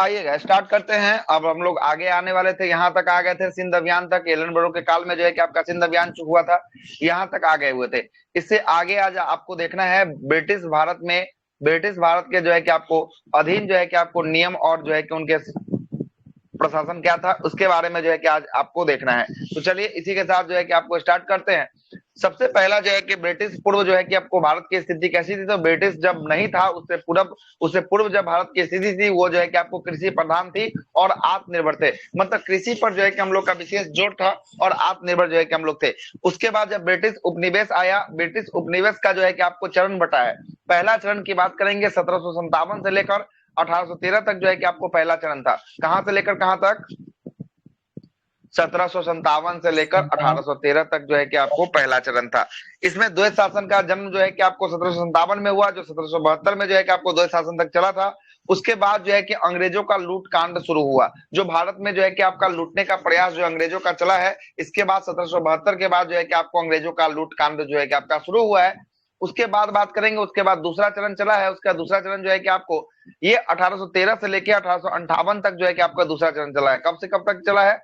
आइएगा स्टार्ट करते हैं। अब हम लोग आगे आने वाले थे, यहाँ तक आ गए थे सिंध अभियान तक। एलन बरो के काल में जो है कि आपका सिंध अभियान हुआ था, यहाँ तक आ गए हुए थे। इससे आगे आज आपको देखना है ब्रिटिश भारत के जो है कि आपको अधीन जो है कि आपको नियम और जो है कि उनके प्रशासन क्या था, उसके बारे में जो है कि आज आपको देखना है। तो चलिए इसी के साथ जो है कि आपको स्टार्ट करते हैं। सबसे पहला जो है कि ब्रिटिश पूर्व जो है कि आपको भारत की स्थिति कैसी थी। तो ब्रिटिश जब नहीं था, उससे पूर्व जब भारत की स्थिति थी, वो जो है कि आपको कृषि प्रधान थी और आत्मनिर्भर थे। मतलब कृषि पर जो है कि हम लोग का विशेष जोर था और आत्मनिर्भर जो है कि हम लोग थे। उसके बाद जब ब्रिटिश उपनिवेश आया, ब्रिटिश उपनिवेश का जो है कि आपको चरण बटा है। पहला चरण की बात करेंगे 1757 से लेकर 1813 तक जो है कि आपको पहला चरण था। कहां से लेकर कहां तक? 1757 से लेकर 1813 तक जो है कि आपको पहला चरण था। इसमें द्वैत शासन का जन्म जो है कि आपको 1757 में हुआ, जो 1772 में जो है कि आपको द्वैत शासन तक चला था। उसके बाद जो है कि अंग्रेजों का लूट कांड शुरू हुआ, जो भारत में जो है कि आपका लूटने का प्रयास जो अंग्रेजों का चला है। इसके बाद 1772 के बाद जो है कि आपको अंग्रेजों का लूट कांड जो है कि आपका शुरू हुआ है। उसके बाद बात करेंगे, उसके बाद दूसरा चरण चला है। उसका दूसरा चरण जो है कि आपको ये 1813 से लेकर 1858 तक जो है कि आपका दूसरा चरण चला है। कब से कब तक चला है?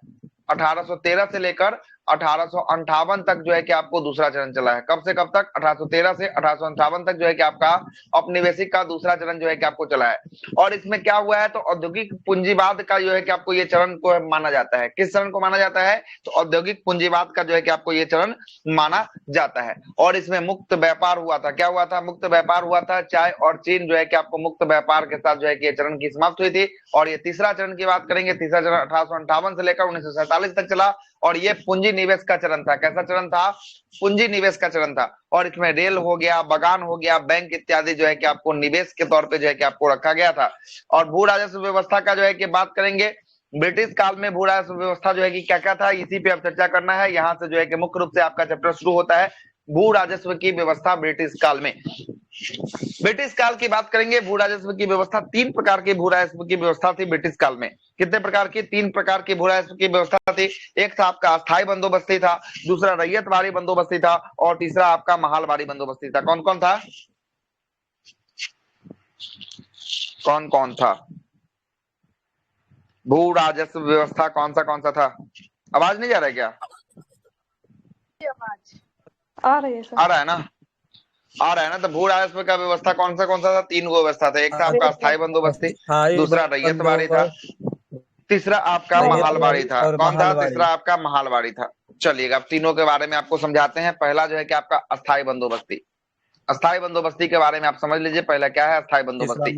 1813 से लेकर 1858 तक जो है कि आपको दूसरा चरण चला है। कब से कब तक? 1813 से 1858 तक जो है कि आपका औपनिवेशिक का दूसरा चरण जो है कि आपको चला है। और इसमें क्या हुआ है? तो औद्योगिक पूंजीवाद का जो है कि आपको ये चरण को माना जाता है। किस चरण को माना जाता है? तो औद्योगिक पूंजीवाद का जो है कि आपको ये चरण माना जाता है। और इसमें मुक्त व्यापार हुआ था। क्या हुआ था? मुक्त व्यापार हुआ था। चाय और चीन जो है कि आपको मुक्त व्यापार के साथ जो है कि ये चरण की समाप्त हुई थी। और ये तीसरा चरण की बात करेंगे, तीसरा चरण 1858 से लेकर 1947 तक चला। और ये पूंजी निवेश का चरण था। कैसा चरण था? पूंजी निवेश का चरण था। और इसमें रेल हो गया, बागान हो गया, बैंक इत्यादि जो है कि आपको निवेश के तौर पे जो है कि आपको रखा गया था। और भू राजस्व व्यवस्था का जो है कि बात करेंगे, ब्रिटिश काल में भू राजस्व व्यवस्था जो है कि क्या क्या था, इसी पे अब चर्चा करना है। यहाँ से जो है कि मुख्य रूप से आपका चैप्टर शुरू होता है, भू राजस्व की व्यवस्था ब्रिटिश काल में। ब्रिटिश काल की बात करेंगे, भू राजस्व की व्यवस्था, तीन प्रकार की भू राजस्व की व्यवस्था थी ब्रिटिश काल में। कितने प्रकार की? तीन प्रकार की भू राजस्व की व्यवस्था थी। एक था आपका अस्थायी बंदोबस्ती था, दूसरा रैयतवाड़ी बंदोबस्ती था, और तीसरा आपका महालवाड़ी बंदोबस्ती था। कौन कौन था? कौन कौन था? भू राजस्व व्यवस्था कौन सा था? आवाज नहीं जा रहा है क्या? आ रही है सर। आ रहा है ना? आ रहा है ना? तो भू राजस्व का व्यवस्था कौन सा था? तीन गो व्यवस्था थे। एक था आपका अस्थायी बंदोबस्ती, दूसरा रैयतवाड़ी था, तीसरा आपका महालवाड़ी था। कौन था तीसरा? आपका महालवाड़ी था। चलिएगा अब तीनों के बारे में आपको समझाते हैं। पहला जो है कि आपका अस्थायी बंदोबस्ती। अस्थायी बंदोबस्ती के बारे में आप समझ लीजिए, पहला क्या है अस्थायी बंदोबस्ती।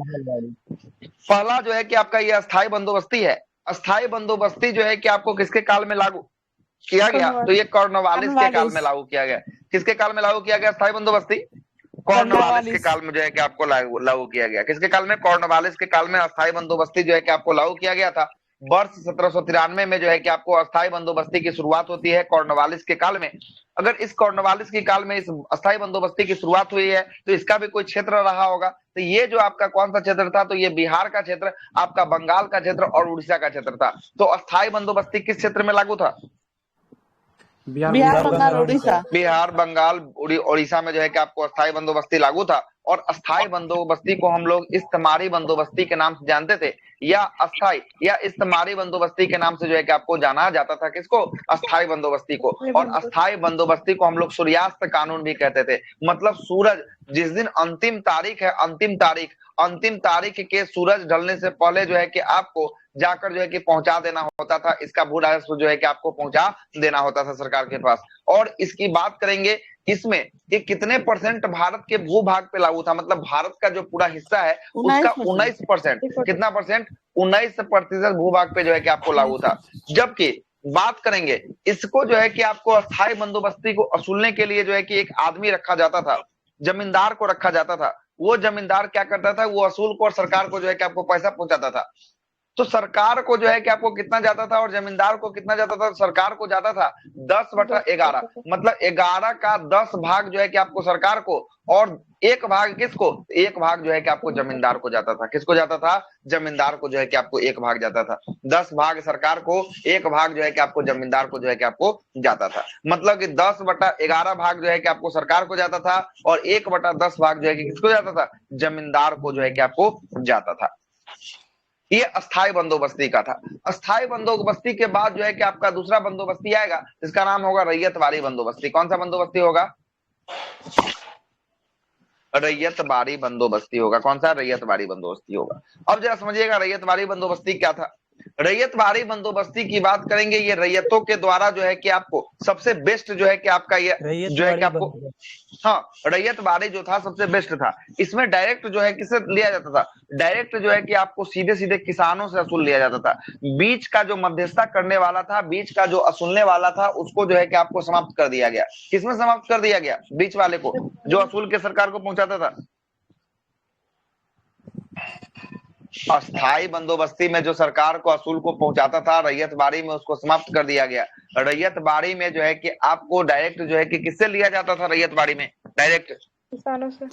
पहला जो है कि आपका ये अस्थायी बंदोबस्ती है। अस्थायी बंदोबस्ती जो है कि आपको किसके काल में लागू किया गया? तो ये कॉर्नवालिस के काल में लागू किया गया। किसके काल में लागू किया गया अस्थायी बंदोबस्ती? कॉर्नवालिस के काल में जो है कि आपको लागू किया गया। किसके काल में? कॉर्नवालिस के काल में अस्थायी बंदोबस्ती जो है कि आपको लागू किया गया था। वर्ष 1793 में जो है कि आपको अस्थायी बंदोबस्ती की शुरुआत होती है कॉर्नवालिस के काल में। अगर इस कॉर्नवालिस के काल में इस अस्थायी बंदोबस्ती की शुरुआत हुई है, तो इसका भी कोई क्षेत्र रहा होगा। तो ये जो आपका कौन सा क्षेत्र था? तो ये बिहार का क्षेत्र, आपका बंगाल का क्षेत्र और उड़ीसा का क्षेत्र था। तो अस्थायी बंदोबस्ती किस क्षेत्र में लागू था? बिहार, बंगाल, उड़ीसा। बिहार, बंगाल, उड़ीसा में जो है कि आपको अस्थायी बंदोबस्ती लागू था। और अस्थायी बंदोबस्ती को हम लोग इस्तेमारी बंदोबस्ती के नाम से जानते थे, या अस्थायी या इस्तेमारी बंदोबस्ती के नाम से जो है कि आपको जाना जाता था। किसको? अस्थायी बंदोबस्ती को। और अस्थायी बंदोबस्ती को हम लोग सूर्यास्त कानून भी कहते थे। मतलब सूरज जिस दिन अंतिम तारीख है, अंतिम तारीख के सूरज ढलने से पहले जो है कि आपको जाकर जो है कि पहुंचा देना होता था। इसका भू राजस्व जो है कि आपको पहुंचा देना होता था सरकार के पास। और इसकी बात करेंगे, इसमें ये कितने परसेंट भारत के भूभाग पे लागू था? मतलब भारत का जो पूरा हिस्सा है उसका 19%। कितना परसेंट? 19% भूभाग पे जो है कि आपको लागू था। जबकि बात करेंगे, इसको जो है कि आपको अस्थायी बंदोबस्ती को असूलने के लिए जो है कि एक आदमी रखा जाता था, जमींदार को रखा जाता था। वो जमींदार क्या करता था? वो असूल को और सरकार को जो है कि आपको पैसा पहुंचाता था। तो सरकार को जो है कि आपको कितना जाता था और जमींदार को कितना जाता था? सरकार को जाता था 10/11। मतलब 11 का 10 भाग जो है कि आपको सरकार को, और एक भाग किसको? एक भाग जो है कि आपको जमींदार को जाता था। किसको जाता था? जमींदार को जो है कि आपको एक भाग जाता था। 10 भाग सरकार को, एक भाग जो है कि आपको जमींदार को जो है कि आपको जाता था। मतलब कि 10/11 भाग जो है कि आपको सरकार को जाता था, और 1/10 भाग जो है कि किसको जाता था? जमींदार को जो है कि आपको जाता था। ये अस्थाई बंदोबस्ती का था। अस्थाई बंदोबस्ती के बाद जो है कि आपका दूसरा बंदोबस्ती आएगा, जिसका नाम होगा रैयतवाड़ी बंदोबस्ती। कौन सा बंदोबस्ती होगा? रैयतवाड़ी बंदोबस्ती होगा। कौन सा? रैयतवाड़ी बंदोबस्ती होगा। अब जरा समझिएगा रैयतवाड़ी बंदोबस्ती क्या था। रैयतवाड़ी बंदोबस्ती की बात करेंगे, ये रैयतों के द्वारा जो है कि आपको सबसे बेस्ट जो है कि आपका ये जो है कि आपको, हाँ, रैयतवाड़ी जो था सबसे बेस्ट था। इसमें डायरेक्ट जो है किससे लिया जाता था? डायरेक्ट जो है कि आपको सीधे सीधे किसानों से वसूल लिया जाता था। बीच का जो मध्यस्थता करने वाला था, बीच का जो असूलने वाला था, उसको जो है कि आपको समाप्त कर दिया गया। किसमें समाप्त कर दिया गया? बीच वाले को, जो असूल के सरकार को पहुंचाता था। अस्थाई बंदोबस्ती में जो सरकार को असूल को पहुंचाता था, रैयतवाड़ी में उसको समाप्त कर दिया गया। रैयतवाड़ी में जो है कि आपको डायरेक्ट जो है कि किससे लिया जाता था? रैयतवाड़ी में डायरेक्ट किसानों से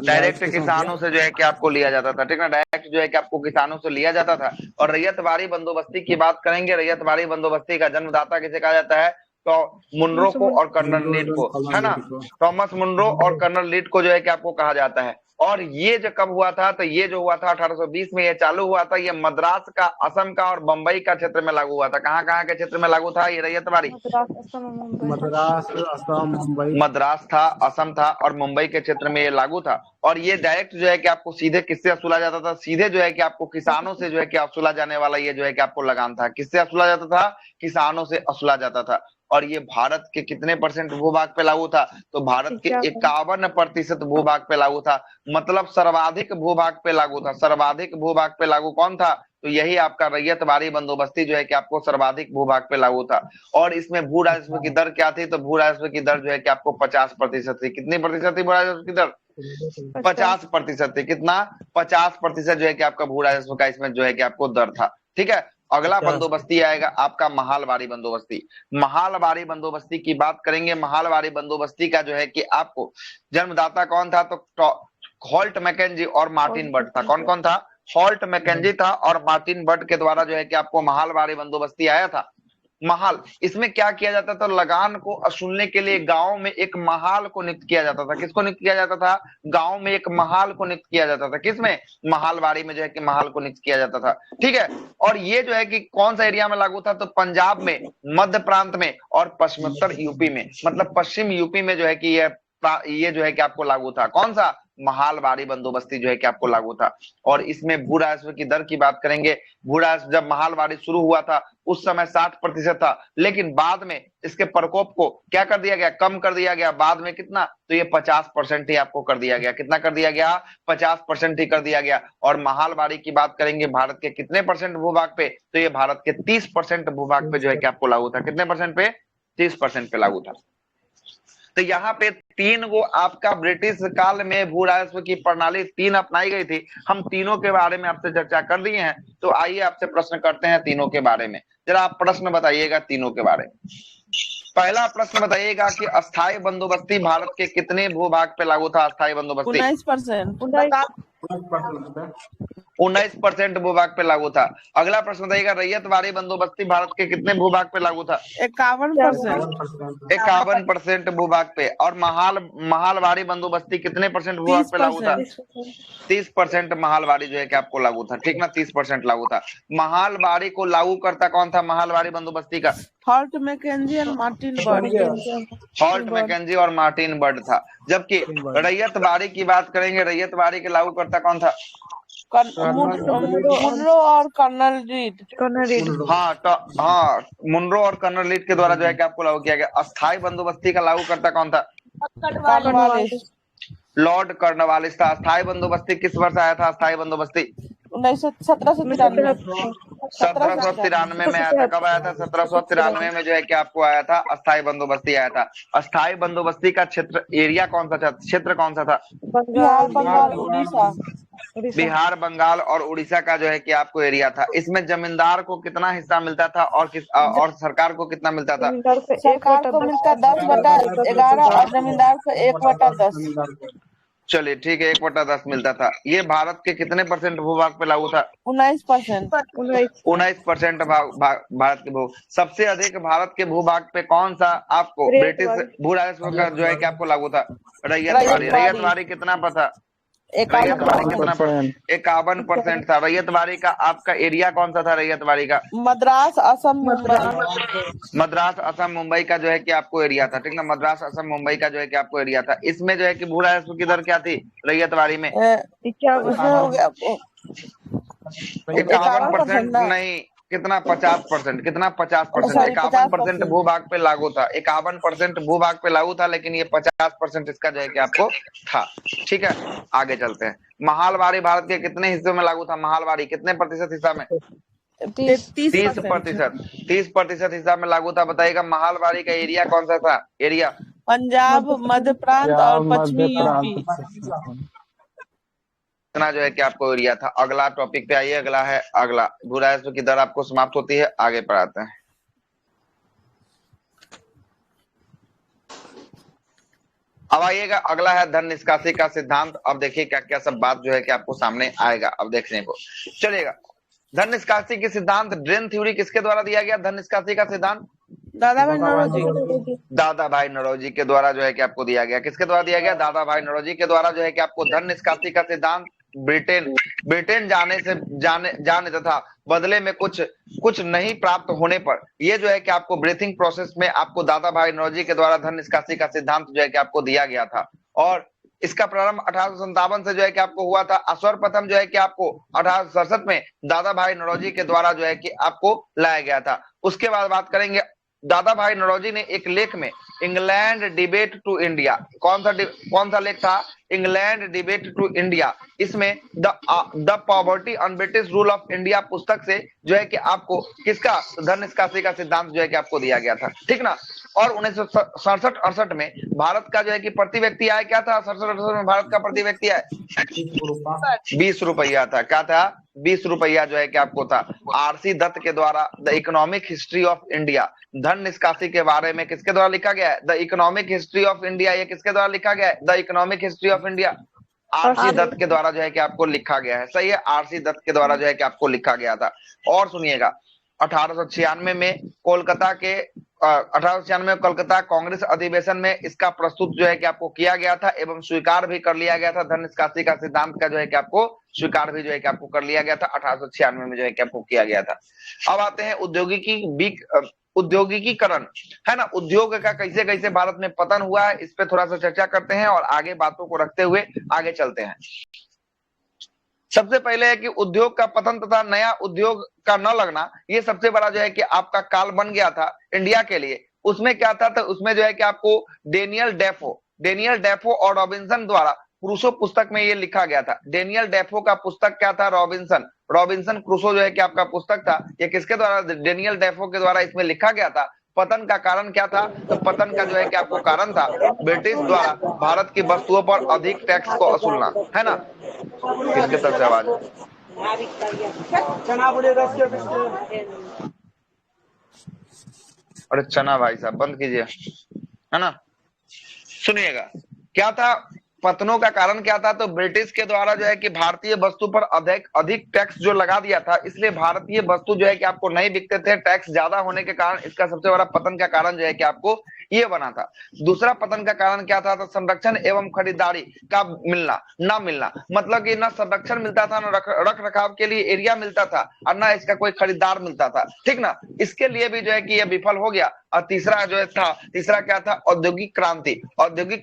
डायरेक्ट किसानों से जो है कि आपको लिया जाता था, ठीक ना। डायरेक्ट जो है कि आपको किसानों से लिया जाता था। और रैयतवाड़ी बंदोबस्ती की बात करेंगे, रैयतवाड़ी बंदोबस्ती का जन्मदाता किसे कहा जाता है? तो मुनरो को और कर्नल लीड को, है ना। थॉमस मुनरो और कर्नल लीड को जो है कि आपको कहा जाता है। और ये जो कब हुआ था? तो ये जो हुआ था 1820 में, ये चालू हुआ था। ये मद्रास का, असम का और बंबई का क्षेत्र में लागू हुआ था। कहाँ कहाँ के क्षेत्र में लागू था ये रैयतवाड़ी? मद्रास, असम, मुंबई। मद्रास था, असम था और मुंबई के क्षेत्र में ये लागू था। और ये डायरेक्ट जो है कि आपको सीधे किससे वसूला जाता था? सीधे जो है कि आपको किसानों से जो है कि वसूला जाने वाला ये जो है कि आपको लगान था। किससे वसूला जाता था? किसानों से वसूला जाता था। और ये भारत के कितने परसेंट भूभाग पे लागू था? तो भारत के 51% भूभाग पे लागू था। मतलब सर्वाधिक भूभाग पे लागू था। सर्वाधिक भूभाग पे लागू कौन था? तो यही आपका रैयतवाड़ी बंदोबस्ती जो है कि आपको सर्वाधिक भूभाग पे लागू था। और इसमें भू राजस्व की दर क्या थी? तो भू राजस्व की दर जो है कि आपको 50% थी। कितनी प्रतिशत थी भू राजस्व की दर? 50% थी। कितना? 50% जो है कि आपका भू राजस्व का इसमें जो है कि आपको दर था। ठीक है। अगला बंदोबस्ती आएगा आपका महालवाड़ी बंदोबस्ती। महालवाड़ी बंदोबस्ती की बात करेंगे। महालवाड़ी बंदोबस्ती का जो है कि आपको जन्मदाता कौन था? तो हॉल्ट मैकेंजी और मार्टिन बट था। कौन कौन था? हॉल्ट मैकेंजी था और मार्टिन बट के द्वारा जो है कि आपको महालवाड़ी बंदोबस्ती आया था। महाल, इसमें क्या किया जाता था? लगान को वसूलने के लिए गांव में एक महाल को नियुक्त किया जाता था। किसको नियुक्त किया जाता था? गांव में एक महाल को नियुक्त किया जाता था। किसमें? महालवाड़ी में जो है कि महाल को नियुक्त किया जाता था। ठीक है। और ये जो है कि कौन सा एरिया में लागू था? तो पंजाब में, मध्य प्रांत में और पश्चिमोत्तर यूपी में, मतलब पश्चिम यूपी में जो है कि ये जो है कि आपको लागू था। कौन सा? महालवाड़ी बंदोबस्ती जो है कि आपको लागू था। और इसमें भू राजस्व की दर की बात करेंगे। भू राजस्व जब महालवाड़ी शुरू हुआ था उस समय 60% था, लेकिन बाद में इसके प्रकोप को क्या कर दिया गया? कम कर दिया गया। बाद में कितना? तो ये 50% ही आपको कर दिया गया। कितना कर दिया गया? 50% ही कर दिया गया। और महालवाड़ी की बात करेंगे भारत के कितने परसेंट भूभाग पे? तो ये भारत के 30% भूभाग पे जो है कि आपको लागू था। कितने परसेंट पे? 30% पे लागू था। तो यहाँ पे 3 गो आपका ब्रिटिश काल में भू राजस्व की प्रणाली 3 अपनाई गई थी। हम तीनों के बारे में आपसे चर्चा कर दिए हैं। तो आइए आपसे प्रश्न करते हैं तीनों के बारे में। जरा आप प्रश्न बताइएगा तीनों के बारे में। पहला प्रश्न बताइएगा कि अस्थाई बंदोबस्ती भारत के कितने भूभाग पे लागू था? अस्थाई बंदोबस्ती 19% भूभाग पे लागू था। अगला प्रश्न बताइएगा रैयतवाड़ी बंदोबस्ती भारत के कितने भूभाग पे लागू था? 51% भूभाग पे। और महालवाड़ी बंदोबस्ती कितने परसेंट भूभाग पे लागू था? 30% महालवाड़ी जो है कि आपको लागू था। ठीक ना, 30% लागू था। महालवाड़ी को लागू करता कौन था? महालवाड़ी बंदोबस्ती का हॉल्ट मैकेंजी और मार्टिन बर्ड। हॉल्ट मैकेंजी और मार्टिन बर्ड था। जबकि रैयतवाड़ी की बात करेंगे, रैयतवाड़ी के लागू करता कौन था? मुनरो और कर्नल रीड। हाँ, तो हाँ, मुनरो और कर्नल लीड के द्वारा जो है कि आपको लागू किया गया। अस्थाई बंदोबस्ती का लागू करता कौन था? लॉर्ड कर्नवालिस था। अस्थाई बंदोबस्ती किस वर्ष आया था? अस्थाई बंदोबस्ती 1793 में आया था। कब आया था? 1793 में जो है कि आपको आया था, अस्थाई बंदोबस्ती आया था। अस्थाई बंदोबस्ती का क्षेत्र, एरिया कौन सा था? क्षेत्र कौन सा था? बिहार, बंगाल, उड़ीसा। बिहार, बंगाल और उड़ीसा का जो है कि आपको एरिया था। इसमें जमींदार को कितना हिस्सा मिलता था और सरकार को कितना मिलता था? सरकार को मिलता 10/11 और जमींदार को 1/10। चलिए ठीक है, 1/10 मिलता था। ये भारत के कितने परसेंट भूभाग पे लागू था? 19%। 19% भारत के भू। सबसे अधिक भारत के भूभाग पे कौन सा आपको ब्रिटिश भू राजस्व का जो है कि आपको लागू था? रैयतवाड़ी। रैयतवाड़ी कितना पर था? रैयतवाड़ी 51%। कितना 51% था। रैयतवाड़ी का आपका एरिया कौन सा था रैयतवाड़ी का? मद्रास, असम, मुंबई। मद्रास, असम, मुंबई का जो है कि आपको एरिया था, ठीक ना। मद्रास, असम, मुंबई का जो है कि आपको एरिया था। इसमें जो है कि भू राजस्व की दर क्या थी रैयतवाड़ी में? उसमें हो गया 51% 51% ना। नहीं, कितना 50%, कितना 50%? सॉरी 51% 50%। भूभाग पे लागू था, 51% भूभाग पे लागू था, लेकिन ये 50% इसका जो है कि आपको था। ठीक है, आगे चलते हैं। महालवाड़ी भारत के कितने हिस्सों में लागू था? महालवाड़ी कितने प्रतिशत हिस्सा में? 30%। 30% हिस्सा में लागू था। बताइएगा महालवाड़ी का एरिया कौन सा था? एरिया पंजाब, मध्य प्रांत और पश्चिमी यूपी। इतना जो है कि आपको एरिया था। अगला टॉपिक पे आइए। अगला है, अगला भू राजस्व की दर आपको समाप्त होती है, आगे पढ़ाते हैं। अब आइएगा, अगला है धन निष्कासी का सिद्धांत। अब देखिए क्या क्या सब बात जो है कि आपको सामने आएगा अब देखने को चलेगा। धन निष्कासी की सिद्धांत, ड्रेन थ्योरी किसके द्वारा दिया गया? धन निष्कासी का सिद्धांत दादा भाई नौरोजी। दादा भाई नौरोजी के द्वारा जो है कि आपको दिया गया। किसके द्वारा दिया गया? दादा भाई नौरोजी के द्वारा जो है कि आपको धन निष्कासी का सिद्धांत ब्रिटेन जाने तथा बदले में कुछ नहीं प्राप्त होने पर ये जो है कि आपको ब्रीथिंग प्रोसेस में आपको दादा भाई नौरोजी के द्वारा धन निष्कासी का सिद्धांत जो है कि आपको दिया गया था। और इसका प्रारंभ 1857 से जो है कि आपको हुआ था। सर्वप्रथम जो है कि आपको 1867 में दादा भाई नौरोजी के द्वारा जो है कि आपको लाया गया था। उसके बाद बात करेंगे, दादा भाई नौरोजी ने एक लेख में इंग्लैंड डिबेट टू इंडिया, कौन सा लेख था? England debate to India. इसमें the poverty on British rule of India पुस्तक से जो है कि आपको किसका धन निष्कासी का सिद्धांत जो है कि आपको दिया गया था, ठीक ना। और 1967-68 में भारत का जो है कि प्रति व्यक्ति आय क्या था? 67-68 में भारत का प्रति व्यक्ति आय 20 रुपया था। क्या था? 20 रुपया जो है कि आपको था। आरसी दत्त के द्वारा the economic history of India, धन निष्कासी के बारे में किसके द्वारा लिखा गया है? The economic history of India. ये किसके द्वारा लिखा गया है? The economic history of India RC Dutt के द्वारा जो है कि आपको लिखा गया है। सही है, आरसी दत्त के द्वारा जो है कि आपको लिखा गया था। और सुनिएगा, 1896 में कोलकाता के 1896 में कोलकाता कांग्रेस अधिवेशन में इसका प्रस्तुत जो है कि आपको किया गया था एवं स्वीकार भी कर लिया गया था। धन निष्कासी का सिद्धांत का जो है कि आपको स्वीकार भी जो है कि आपको कर लिया गया था। 1896 में जो है कि आपको किया गया था। अब आते हैं उद्योगिकीकरण, है ना। उद्योग का कैसे कैसे भारत में पतन हुआ है, इस पे थोड़ा सा चर्चा करते हैं और आगे बातों को रखते हुए आगे चलते हैं। सबसे पहले है कि उद्योग का पतन तथा नया उद्योग का न लगना, ये सबसे बड़ा जो है कि आपका काल बन गया था इंडिया के लिए। उसमें क्या था? तो उसमें जो है कि आपको डेनियल डेफो और रॉबिन्सन द्वारा क्रूसो पुस्तक में ये लिखा गया था। डेनियल डेफो का पुस्तक क्या था? रॉबिन्सन क्रूसो जो है कि आपका पुस्तक था। ये किसके द्वारा? डेनियल डेफो के द्वारा इसमें लिखा गया था। पतन का कारण क्या था? तो पतन का जो है कि आपको कारण था ब्रिटिश द्वारा भारत की वस्तुओं पर अधिक टैक्स को वसूलना, है ना। किसके तरफ से आवाज? अरे चना भाई साहब बंद कीजिए, है ना। सुनिएगा, क्या था पतनों का कारण? क्या था? तो ब्रिटिश के द्वारा जो है कि भारतीय वस्तु पर अधिक टैक्स जो लगा दिया था, इसलिए भारतीय वस्तु जो है कि आपको नहीं बिकते थे। टैक्स ज्यादा होने के कारण इसका सबसे बड़ा पतन का कारण जो है कि आपको ये बना था। दूसरा पतन का कारण क्या था? तो संरक्षण एवं खरीदारी का ना मिलना, मतलब कि ना संरक्षण मिलता था, ना रख रखाव के लिए एरिया मिलता था, और ना इसका कोई खरीदार मिलता था, ठीक ना। इसके लिए भी जो है कि यह विफल हो गया। और तीसरा जो था, तीसरा क्या था? औद्योगिक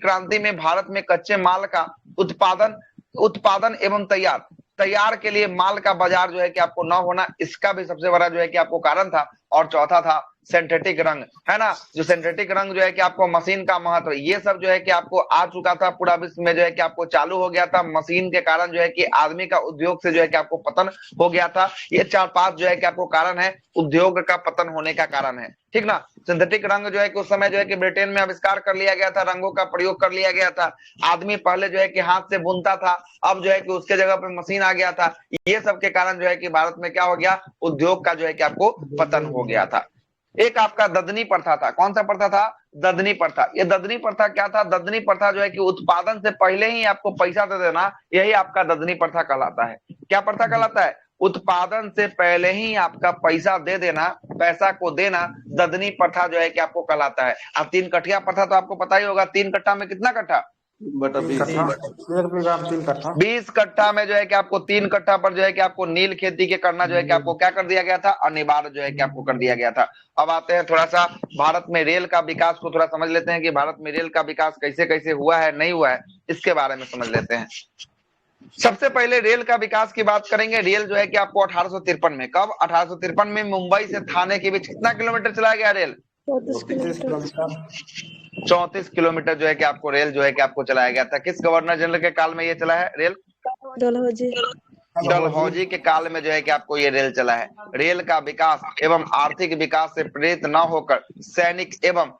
क्रांति में भारत में कच्चे माल का उत्पादन एवं तैयार के लिए माल का बाजार जो है कि आपको न होना, इसका भी सबसे बड़ा जो है कि आपको कारण था। और चौथा था सिंथेटिक रंग, है ना। जो सिंथेटिक रंग जो है कि आपको मशीन का महत्व, ये सब जो है कि आपको आ चुका था पूरा विश्व में, जो है कि आपको चालू हो गया था। मशीन के कारण जो है कि आदमी का उद्योग से जो है कि आपको पतन हो गया था। ये 4-5 जो है कि आपको कारण है उद्योग का पतन होने का कारण है, ठीक ना। सिंथेटिक रंग जो है कि उस समय जो है कि ब्रिटेन में आविष्कार कर लिया गया था, रंगों का प्रयोग कर लिया गया था। आदमी पहले जो है कि हाथ से बुनता था, अब जो है कि उसके जगह पे मशीन आ गया था। ये सब के कारण जो है कि भारत में क्या हो गया? उद्योग का जो है कि आपको पतन हो गया था। एक आपका ददनी प्रथा था। कौन सा प्रथा था? ददनी प्रथा। ये ददनी प्रथा क्या था? ददनी प्रथा जो है कि उत्पादन से पहले ही आपको पैसा दे देना, यही आपका ददनी प्रथा कहलाता है। क्या प्रथा कहलाता है? उत्पादन से पहले ही आपका पैसा दे देना, पैसा को देना, ददनी प्रथा जो है कि आपको कहलाता है। अब 3 कठिया प्रथा तो आपको पता ही होगा। 3 कट्ठा में कितना कट्ठा? 3 कट्ठा, 1 बीघा में 3 कट्ठा। 20 कट्ठा में जो है कि आपको 3 कट्ठा पर जो है कि आपको नील खेती के करना जो है कि आपको क्या कर दिया गया था, अनिवार्य जो है कि आपको कर दिया गया था। अब आते हैं थोड़ा सा भारत में रेल का विकास को थोड़ा समझ लेते हैं कि भारत में रेल का विकास कैसे कैसे हुआ है, नहीं हुआ है, इसके बारे में समझ लेते हैं। सबसे पहले रेल का विकास की बात करेंगे। रेल जो है कि आपको 1853 में, कब 1853 में मुंबई से थाने के बीच कितना किलोमीटर चलाया गया रेल? 34 किलोमीटर। 34 किलोमीटर जो है कि आपको रेल जो है कि आपको चलाया गया था। किस गवर्नर जनरल के काल में ये चला है रेल? डलहौजी के काल में जो है कि आपको ये रेल चला है। रेल का विकास एवं आर्थिक विकास से प्रेरित न होकर सैनिक एवं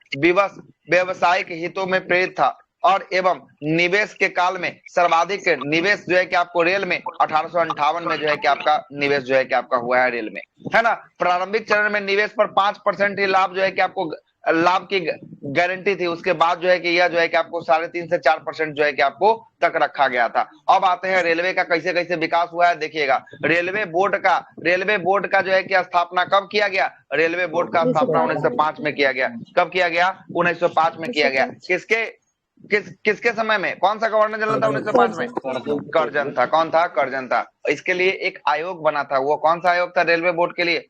व्यवसायिक हितों में प्रेरित था और एवं निवेश के काल में सर्वाधिक निवेश जो है कि आपको रेल में 1858 में जो है कि आपका निवेश जो है कि आपका हुआ है रेल में, है ना। प्रारंभिक चरण में निवेश पर 5% ही लाभ जो है कि आपको लाभ की गारंटी थी। उसके बाद जो है कि यह जो है कि आपको 3.5 से 4% जो है कि आपको तक रखा गया था। अब आते हैं रेलवे का कैसे कैसे विकास हुआ है, देखिएगा। रेलवे बोर्ड का जो है कि स्थापना कब किया गया? रेलवे बोर्ड का स्थापना 1905 में किया गया। कब किया गया? 1905 में किया गया। किसके समय में? कौन सा गवर्नर जनरल था 1905 में? कर्जन था। कौन था? कर्जन था। इसके लिए एक आयोग बना था। वो कौन सा आयोग था रेलवे बोर्ड के लिए?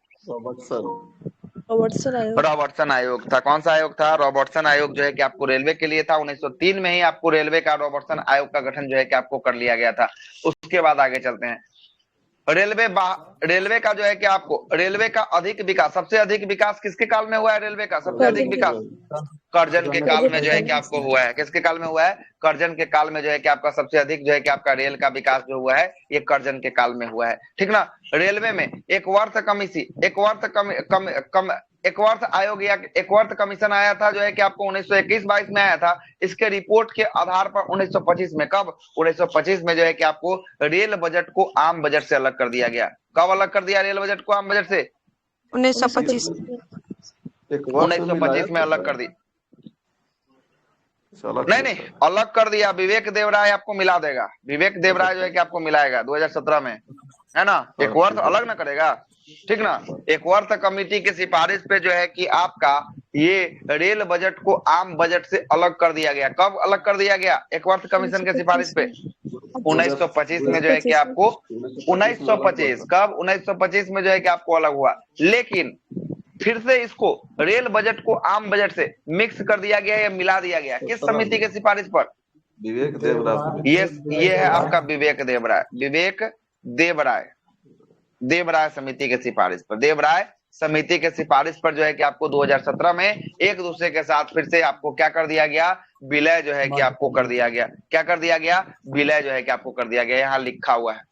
रॉबर्टसन आयोग था। कौन सा आयोग था? रॉबर्टसन आयोग जो है कि आपको रेलवे के लिए था। 1903 में ही आपको रेलवे का रॉबर्टसन आयोग का गठन जो है कि आपको कर लिया गया था। उसके बाद आगे चलते हैं। रेलवे का जो है कि आपको रेलवे का अधिक विकास, सबसे अधिक विकास किसके काल में हुआ है? रेलवे का सबसे अधिक विकास कर्जन के काल में जो है कि आपको हुआ है। किसके काल में हुआ है? कर्जन के काल में जो है कि आपका सबसे अधिक जो है कि आपका रेल का विकास जो हुआ है ये कर्जन के काल में हुआ है, ठीक ना। रेलवे में एक वर्ष आयोग या एक वर्ष कमीशन आया था जो है कि आपको 1921-22 में आया था। इसके रिपोर्ट के आधार पर 1925 में, कब? 1925 में जो है कि आपको रेल बजट को आम बजट से अलग कर दिया गया। कब अलग कर दिया रेल बजट को आम बजट से? 1925 1925 में अलग कर दी। नहीं, अलग कर दिया। विवेक देव राय आपको मिला देगा। विवेक देव राय जो है कि आपको मिलाएगा 2017 में, है ना। एक वर्ष अलग ना करेगा, ठीक ना। एक वर्ष कमेटी की सिफारिश पे जो है कि आपका ये रेल बजट को आम बजट से अलग कर दिया गया। कब अलग कर दिया गया? एक वर्ष कमीशन के सिफारिश पे 1925 में जो है कि आपको 1925, कब? 1925 में जो है कि आपको अलग हुआ। लेकिन फिर से इसको रेल बजट को आम बजट से मिक्स कर दिया गया या मिला दिया गया। किस समिति के सिफारिश पर? विवेक देवराय। ये है आपका विवेक देवराय समिति के सिफारिश पर। देवराय समिति के सिफारिश पर जो है कि आपको 2017 में एक दूसरे के साथ फिर से आपको क्या कर दिया गया? विलय जो है कि आपको कर दिया गया। क्या कर दिया गया? विलय जो है कि आपको कर दिया गया। यहाँ लिखा हुआ है।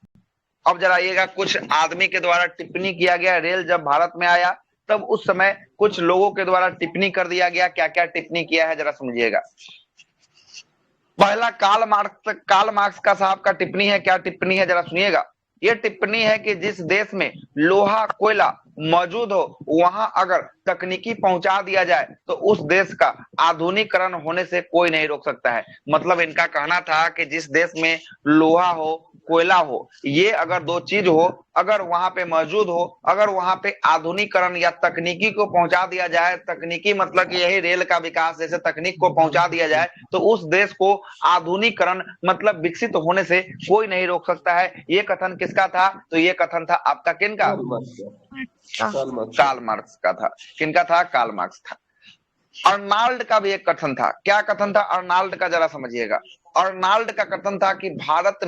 अब जरा आइएगा, कुछ आदमी के द्वारा टिप्पणी किया गया। रेल जब भारत में आया तब उस समय कुछ लोगों के द्वारा टिप्पणी कर दिया गया। क्या क्या टिप्पणी किया है जरा समझिएगा। पहला कार्ल मार्क्स का साहब का टिप्पणी है। क्या टिप्पणी है जरा सुनिएगा। यह टिप्पणी है कि जिस देश में लोहा कोयला मौजूद हो वहां अगर तकनीकी पहुंचा दिया जाए तो उस देश का आधुनिकीकरण होने से कोई नहीं रोक सकता है। मतलब इनका कहना था कि जिस देश में लोहा हो कोयला हो, ये अगर दो चीज हो, अगर वहां पे मौजूद हो, अगर वहां पे आधुनिकीकरण या तकनीकी को पहुंचा दिया जाए, तकनीकी मतलब कि यही रेल का विकास, जैसे तकनीक को पहुंचा दिया जाए तो उस देश को आधुनिकीकरण मतलब विकसित होने से कोई नहीं रोक सकता है। ये कथन किसका था? तो ये कथन था आपका किनका? कार्ल मार्क्स का था। किनका था? कार्ल मार्क्स था। अर्नाल्ड का भी एक कथन था। क्या कथन था अर्नाल्ड का जरा समझिएगा। अर्नाल्ड का कथन था कि भारत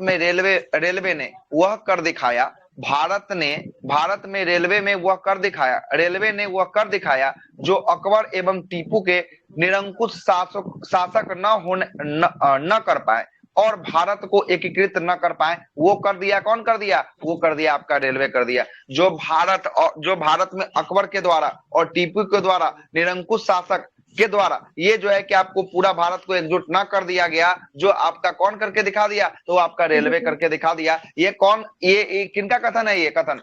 में रेलवे ने वह कर दिखाया। रेलवे ने वह कर दिखाया जो अकबर एवं टीपू के निरंकुश शासक न कर पाए और भारत को एकीकृत न कर पाए। वो कर दिया। कौन कर दिया? वो कर दिया आपका रेलवे कर दिया। जो भारत में अकबर के द्वारा और टीपू के द्वारा निरंकुश शासक के द्वारा ये जो है कि आपको पूरा भारत को एकजुट न कर दिया गया, जो आपका कौन करके दिखा दिया? तो आपका रेलवे करके दिखा दिया। ये कौन? ये किनका कथन है? ये कथन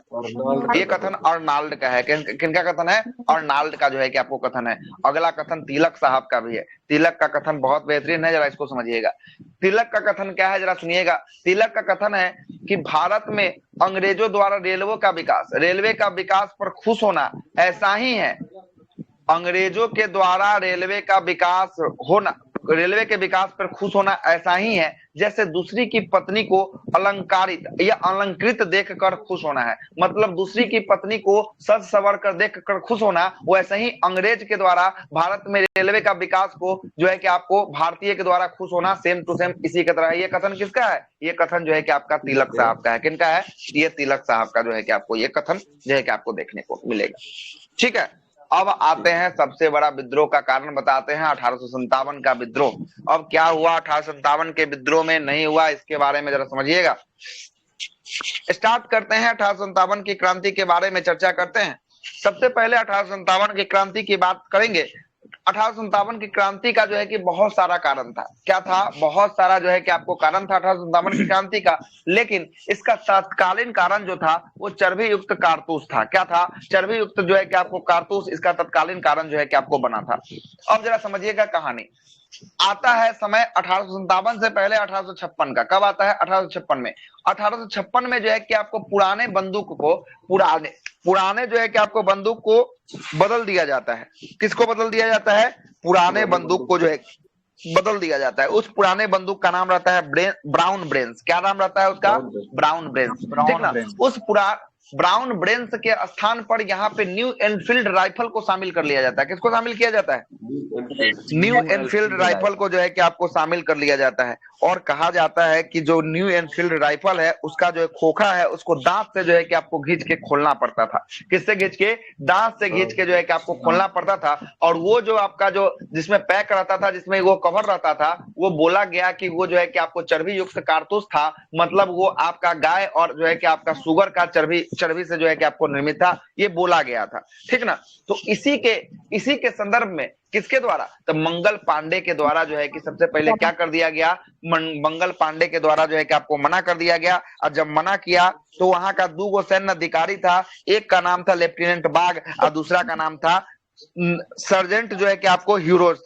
अर्नाल्ड का है। किनका कथन है? अर्नाल्ड का जो है कि आपको कथन है। अगला कथन तिलक साहब का भी है। तिलक का कथन बहुत बेहतरीन है, जरा इसको समझिएगा। तिलक का कथन क्या है जरा सुनिएगा। तिलक का कथन है कि भारत में अंग्रेजों द्वारा रेलवे का विकास पर खुश होना ऐसा ही है। अंग्रेजों के द्वारा रेलवे का विकास होना रेलवे के विकास पर खुश होना ऐसा ही है जैसे दूसरी की पत्नी को अलंकारित या अलंकृत देखकर खुश होना है। मतलब दूसरी की पत्नी को सज सवर कर देखकर खुश होना, वैसे ही अंग्रेज के द्वारा भारत में रेलवे का विकास को जो है कि आपको भारतीय के द्वारा खुश होना सेम टू सेम इसी की तरह है। ये कथन किसका है? ये कथन जो है कि आपका तिलक साहब का है। किनका है? ये तिलक साहब का जो है कि आपको ये कथन जो है कि आपको देखने को मिलेगा। ठीक है, अब आते हैं सबसे बड़ा विद्रोह का कारण बताते हैं, 1857 का विद्रोह। अब क्या हुआ 1857 के विद्रोह में, नहीं हुआ, इसके बारे में जरा समझिएगा। स्टार्ट करते हैं 1857 की क्रांति के बारे में चर्चा करते हैं। सबसे पहले 1857 की क्रांति की बात करेंगे। 1857 की क्रांति का जो है कि बहुत सारा कारण था। क्या था? बहुत सारा जो है कि आपको कारण था 1857 की क्रांति का, लेकिन इसका तत्कालीन कारण जो था वो चर्बी युक्त कारतूस था। क्या था? चर्बी युक्त जो है कि आपको कारतूस, इसका तत्कालीन कारण जो है कि आपको बना था। अब जरा समझिएगा कहानी। आता है समय 1857 से पहले 1856 का। कब आता है? 1856 में। 1856 में जो है कि आपको पुराने बंदूक को, पुराने जो है कि आपको बंदूक को बदल दिया जाता है। किसको बदल दिया जाता है? पुराने बंदूक को जो है बदल दिया जाता है। उस पुराने बंदूक का नाम रहता है ब्राउन ब्रेन्स। क्या नाम रहता है उसका? Brown brains. ठीक ना? उस ब्राउन ब्रेन्स के स्थान पर यहाँ पे न्यू एनफील्ड राइफल को शामिल कर लिया जाता है। किसको शामिल किया जाता है? न्यू एनफील्ड राइफल को जो है कि आपको शामिल कर लिया जाता है। और कहा जाता है कि जो न्यू एनफील्ड राइफल है उसका जो खोखा है उसको दांत से जो है कि आपको घींच के खोलना पड़ता था। किससे घींच के? दांत से घींच के जो है कि आपको खोलना पड़ता था। और वो जो आपका जो जिसमें पैक रहता था, जिसमें वो कवर रहता था, वो बोला गया कि वो जो है कि आपको चर्बी युक्त कारतूस था। मतलब वो आपका गाय और जो है कि आपका सुगर का चर्बी से जो है कि आपको निर्मित था, ये बोला गया था। ठीक ना? तो इसी के संदर्भ में किसके द्वारा? तो मंगल पांडे के द्वारा जो है कि सबसे पहले क्या कर दिया गया? मंगल पांडे के द्वारा जो है कि आपको मना कर दिया गया। और जब मना किया तो वहां का 2 सैन्य अधिकारी था। एक का नाम था लेफ्टिनेंट बाग और दूसरा का नाम था सर्जेंट जो है कि आपको ह्यूरोज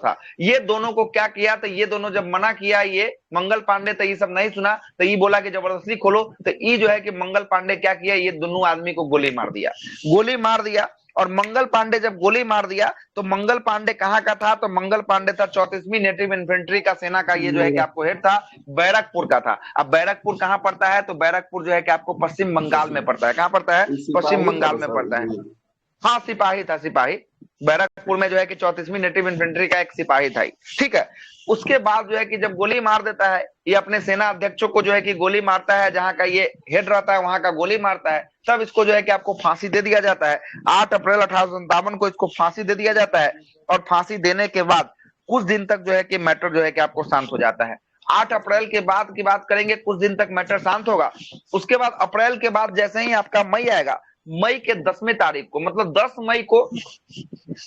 था। ये दोनों को क्या किया? तो ये दोनों जब मना किया, ये मंगल पांडे तो ये सब नहीं सुना, तो ये बोला कि जबरदस्ती खोलो। तो ये जो है कि मंगल पांडे क्या किया? ये दोनों आदमी को गोली मार दिया। और मंगल पांडे जब गोली मार दिया तो मंगल पांडे कहाँ का था? तो मंगल पांडे था 34वीं नेटिव इन्फेंट्री का सेना का, ये जो है कि आपको हेड था, बैरकपुर का था। अब बैरकपुर कहाँ पड़ता है? तो बैरकपुर जो है कि आपको पश्चिम बंगाल में पड़ता है। कहाँ पड़ता है? पश्चिम बंगाल में पड़ता है। हाँ, सिपाही था, सिपाही। बैरकपुर में जो है कि 34वीं नेटिव इन्फेंट्री का एक सिपाही था। ठीक है। उसके बाद जो है कि जब गोली मार देता है, ये अपने सेना अध्यक्षों को जो है कि गोली मारता है, जहां का ये हेड रहता है वहां का गोली मारता है, तब इसको जो है कि आपको फांसी दे दिया जाता है। 8 अप्रैल 1857 को इसको फांसी दे दिया जाता है। और फांसी देने के बाद कुछ दिन तक जो है कि मैटर जो है कि आपको शांत हो जाता है। 8 अप्रैल के बाद की बात करेंगे, कुछ दिन तक मैटर शांत होगा। उसके बाद अप्रैल के बाद जैसे ही आपका मई आएगा, मई के 10वीं तारीख को, मतलब 10 मई को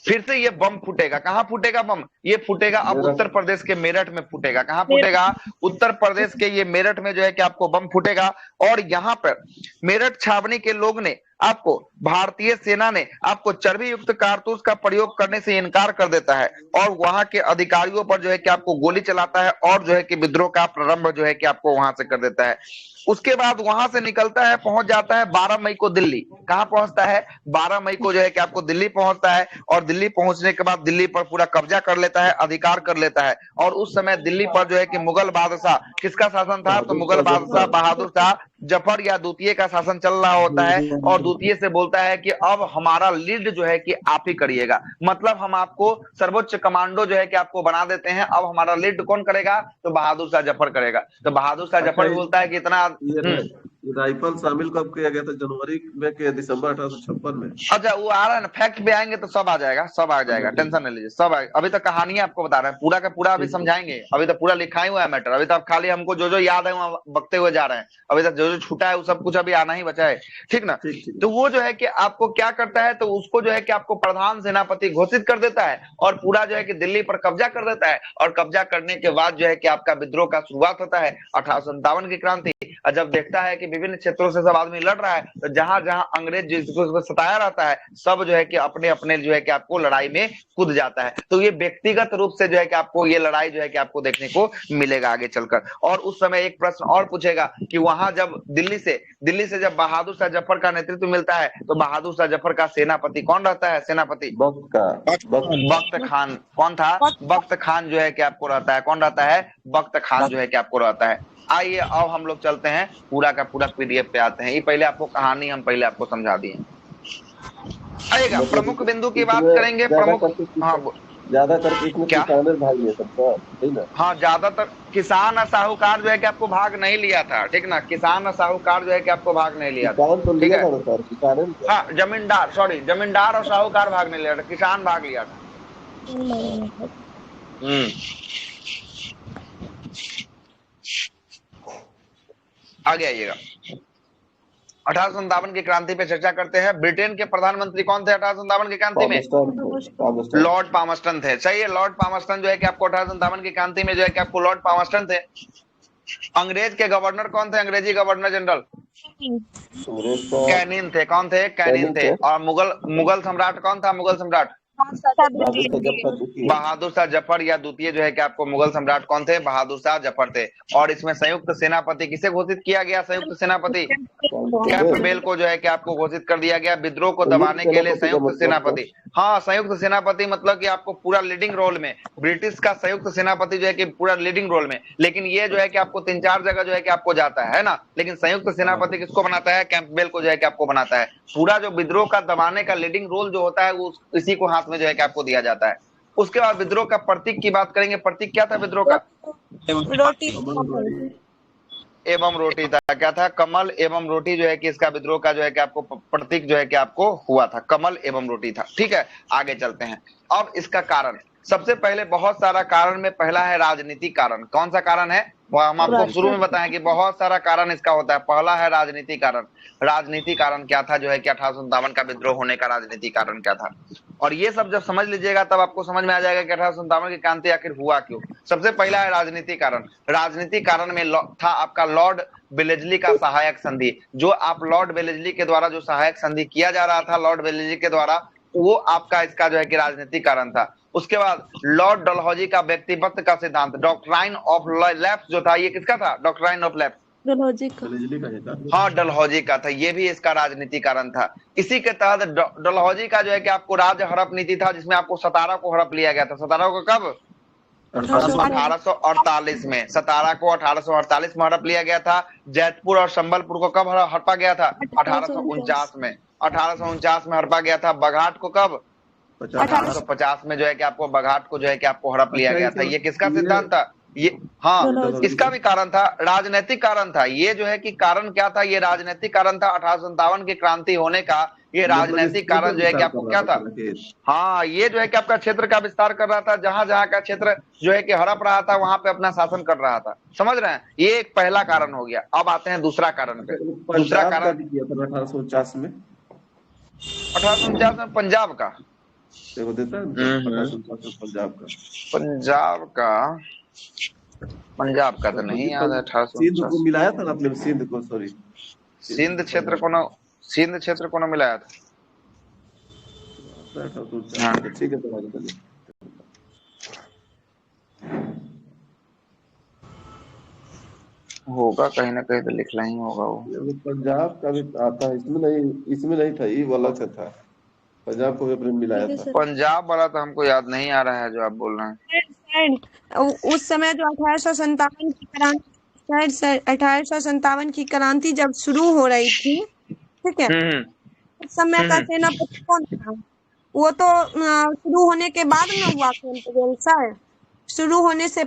फिर से ये बम फूटेगा। कहां फूटेगा बम? ये फूटेगा अब उत्तर प्रदेश के मेरठ में फूटेगा। कहां फूटेगा? उत्तर प्रदेश के ये मेरठ में जो है कि आपको बम फूटेगा। और यहाँ पर मेरठ छावनी के लोग ने आपको, भारतीय सेना ने आपको चर्बी युक्त कारतूस का प्रयोग करने से इनकार कर देता है और वहां के अधिकारियों पर जो है कि आपको गोली चलाता है और जो है कि विद्रोह का प्रारंभ जो है कि आपको वहां से कर देता है। उसके बाद वहां से निकलता है, पहुंच जाता है 12 मई को दिल्ली। कहां पहुंचता है? 12 मई को जो है कि आपको दिल्ली पहुंचता है। और दिल्ली पहुंचने के बाद दिल्ली पर पूरा कब्जा कर लेता है, अधिकार कर लेता है। और उस समय दिल्ली पर जो है कि मुगल बादशाह, किसका शासन था? तो मुगल बादशाह बहादुर शाह जफर या द्वितीय का शासन चल रहा होता है। और द्वितीय से बोलता है कि अब हमारा लीड जो है कि आप ही करिएगा। मतलब हम आपको सर्वोच्च कमांडो जो है कि आपको बना देते हैं। अब हमारा लीड कौन करेगा? तो बहादुर शाह जफर करेगा। तो बहादुर शाह जफर बोलता है कि इतना राइफल शामिल कब किया गया था? जनवरी में के दिसंबर 1856 में। अच्छा, वो आ रहा है ना, फैक्ट पे आएंगे तो सब आ जाएगा, टेंशन नहीं लीजिए, सब आएगा। अभी तक कहानी आपको बता रहे हैं, पूरा का पूरा अभी समझाएंगे। अभी तक पूरा लिखा ही हुआ है मैटर। अभी तक खाली हमको जो याद है वहां बकते हुए जा रहे हैं। अभी तक जो छूटा है वो सब कुछ अभी आना ही बचा है। ठीक ना? तो वो जो है कि आपको क्या करता है? तो उसको जो है कि आपको प्रधान सेनापति घोषित कर देता है और पूरा जो है कि दिल्ली पर कब्जा कर देता है। और कब्जा करने के बाद जो है कि आपका विद्रोह का शुरुआत होता है 1857 की क्रांति। और जब देखता है कि विभिन्न क्षेत्रों से सब आदमी लड़ रहा है, तो जहां जहां अंग्रेज जिसको सताया रहता है, सब जो है कि अपने अपने जो है कि आपको लड़ाई में कूद जाता है। तो ये व्यक्तिगत रूप से जो है कि आपको ये लड़ाई जो है कि आपको देखने को मिलेगा आगे चलकर। और उस समय एक प्रश्न और पूछेगा कि वहां जब दिल्ली से जब बहादुर शाह जफर का नेतृत्व मिलता है, तो बहादुर शाह जफर का सेनापति कौन रहता है? सेनापति बख्त खान। कौन था? बख्त खान जो है कि आपको रहता है। कौन रहता है? बख्त खान जो है कि आपको रहता है। आइए अब हम लोग चलते हैं पूरा का पूरा पीडीएफ पे आते हैं। ये पहले आपको कहानी हम पहले आपको समझा दिए। आइएगा प्रमुख बिंदु की बात करेंगे। प्रमुख, हाँ ज्यादा करके इसमें क्या? किसानों ने भाग लिया सबका, ठीक ना? हाँ, ज्यादातर किसान और साहूकार जो है कि आपको भाग नहीं लिया था, ठीक ना। किसान और साहूकार जो है कि आपको भाग नहीं लिया था, किसान तो ठीक लिया है। था ना सर, किसान ने हाँ, जमींदार, सॉरी, जमींदार और साहूकार भाग नहीं लिया था, किसान भाग लिया था। आगे आइएगा। 1857 की क्रांति पे चर्चा करते हैं। ब्रिटेन के प्रधानमंत्री कौन थे 1857 की क्रांति में? लॉर्ड पामस्टन थे। सही है, लॉर्ड पामस्टन जो है कि आपको 1857 की क्रांति में जो है कि आपको लॉर्ड पामस्टन थे। अंग्रेज के गवर्नर कौन थे? अंग्रेजी गवर्नर जनरल कैनिन थे। कौन थे? कैनिन थे। और मुगल सम्राट कौन था? मुगल सम्राट बहादुर शाह जफर, या द्वितीय जो है कि आपको मुगल सम्राट कौन थे? बहादुर शाह जफर थे। और इसमें संयुक्त सेनापति किसे घोषित किया गया? संयुक्त सेनापति कैंपबेल को जो है कि आपको घोषित कर दिया गया। विद्रोह को दबाने के लिए संयुक्त सेनापति। हाँ, संयुक्त सेनापति मतलब कि आपको पूरा लीडिंग रोल में, ब्रिटिश का संयुक्त सेनापति जो है कि पूरा लीडिंग रोल में। लेकिन ये जो है कि आपको 3-4 जगह जो है कि आपको जाता है ना। लेकिन संयुक्त सेनापति किसको बनाता है? कैंपबेल को जो है कि आपको बनाता है। पूरा जो विद्रोह का दबाने का लीडिंग रोल जो होता है वो इसी को हाथ में जो है कि आपको दिया जाता है। उसके बाद विद्रोह का प्रतीक की बात करेंगे। प्रतीक क्या था विद्रोह का? रोटी एवं रोटी था। क्या था? कमल एवं रोटी जो है कि इसका विद्रोह का जो है कि आपको प्रतीक जो है कि आपको हुआ था, कमल एवं रोटी था। ठीक है, आगे चलते हैं। अब इसका कारण, सबसे पहले बहुत सारा कारण में पहला है राजनीतिक कारण। कौन सा कारण है? वह हम आपको शुरू में बताएं कि बहुत सारा कारण इसका होता है। पहला है राजनीतिक कारण। राजनीतिक कारण क्या था जो है कि 1857 का विद्रोह होने का राजनीतिक कारण क्या था? और ये सब जब समझ लीजिएगा तब आपको समझ में आ जाएगा कि 1857 की क्रांति आखिर हुआ क्यों। सबसे पहला है राजनीतिक कारण। राजनीतिक कारण में था आपका लॉर्ड वेलेस्ली का सहायक संधि। जो आप लॉर्ड वेलेस्ली के द्वारा जो सहायक संधि किया जा रहा था लॉर्ड वेलेस्ली के द्वारा, वो आपका इसका जो है कि राजनीतिक कारण था। उसके बाद लॉर्ड डलहौजी का व्यक्तित्व का सिद्धांत, डॉक्ट्राइन ऑफ लैप्स जो था, ये किसका था? डॉक्ट्राइन ऑफ लैप्स, हाँ, डलहौजी का था। ये भी इसका राजनीतिक कारण था। इसी के तहत डलहौजी का जो है कि आपको राज्य हड़प नीति था, जिसमें आपको सतारा को हड़प लिया गया था। सतारा को कब? 1848 में। सतारा को 1848 में हड़प लिया गया था। जैतपुर और संबलपुर को कब हड़पा गया था? 1849 में। 1849 में हड़पा गया था। बघाट को कब? 1850 में जो है कि आपको बघाट को जो है कि आपको हड़प लिया गया था। ये किसका सिद्धांत था? ये, हाँ, इसका भी कारण था, राजनीतिक कारण था। ये जो है कि कारण क्या था? ये राजनीतिक कारण था 1857 की क्रांति होने का। ये राजनीतिक कारण जो है कि आपको क्या था? हाँ, ये जो है कि आपका क्षेत्र का विस्तार कर रहा था। जहां जहां का क्षेत्र जो है कि हड़प रहा था वहां पे अपना शासन कर रहा था। समझ रहे हैं? ये एक पहला कारण हो गया। अब आते हैं दूसरा कारण पे। दूसरा कारण 1849 में, 1849 में पंजाब का, देखो देता है पंजाब का तो नहीं याद है। 1849 सिंध को मिलाया था ना आपने, सिंध को, सॉरी, सिंध क्षेत्र को न मिलाया था। ठीक है, तो आगे चलिए। होगा कहीं ना कहीं तो लिखना ही होगा वो। पंजाब का भी आता है, इसमें नहीं था, ये वाला से था। पंजाब को भी अपने मिलाया था। पंजाब वाला तो हमको याद नहीं आ रहा है जो आप बोल रहे हैं। उस समय जो 1857 की क्रांति, 1857 की क्रांति जब शुरू हो रही थी, ठीक है, उस समय का सेनापति कौन था? वो तो शुरू होने के बाद में हुआ कैंपबेल सर। शुरू होने के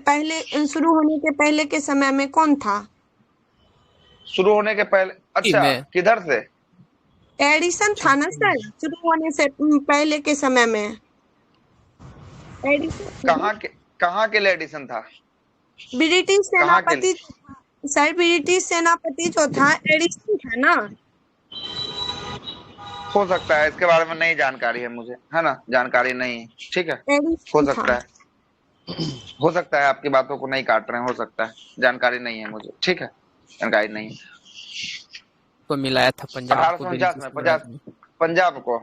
पहले के समय में कौन था? शुरू होने के पहले? अच्छा, किधर से? एडिसन था ना सर, शुरू होने से पहले के समय में। कहाँ के लिए एडिसन था? ब्रिटिश सेनापति सर, ब्रिटिश सेनापति जो था एडिसन था ना। हो सकता है, इसके बारे में नहीं जानकारी है मुझे, है ना, जानकारी नहीं। ठीक है, हो सकता है, हो सकता है आपकी बातों को नहीं काट रहे हैं, हो सकता है, जानकारी नहीं है मुझे। ठीक है, जानकारी नहीं है। को मिलाया था पंजाब को 1849 में ब्रिटिश पंजाब को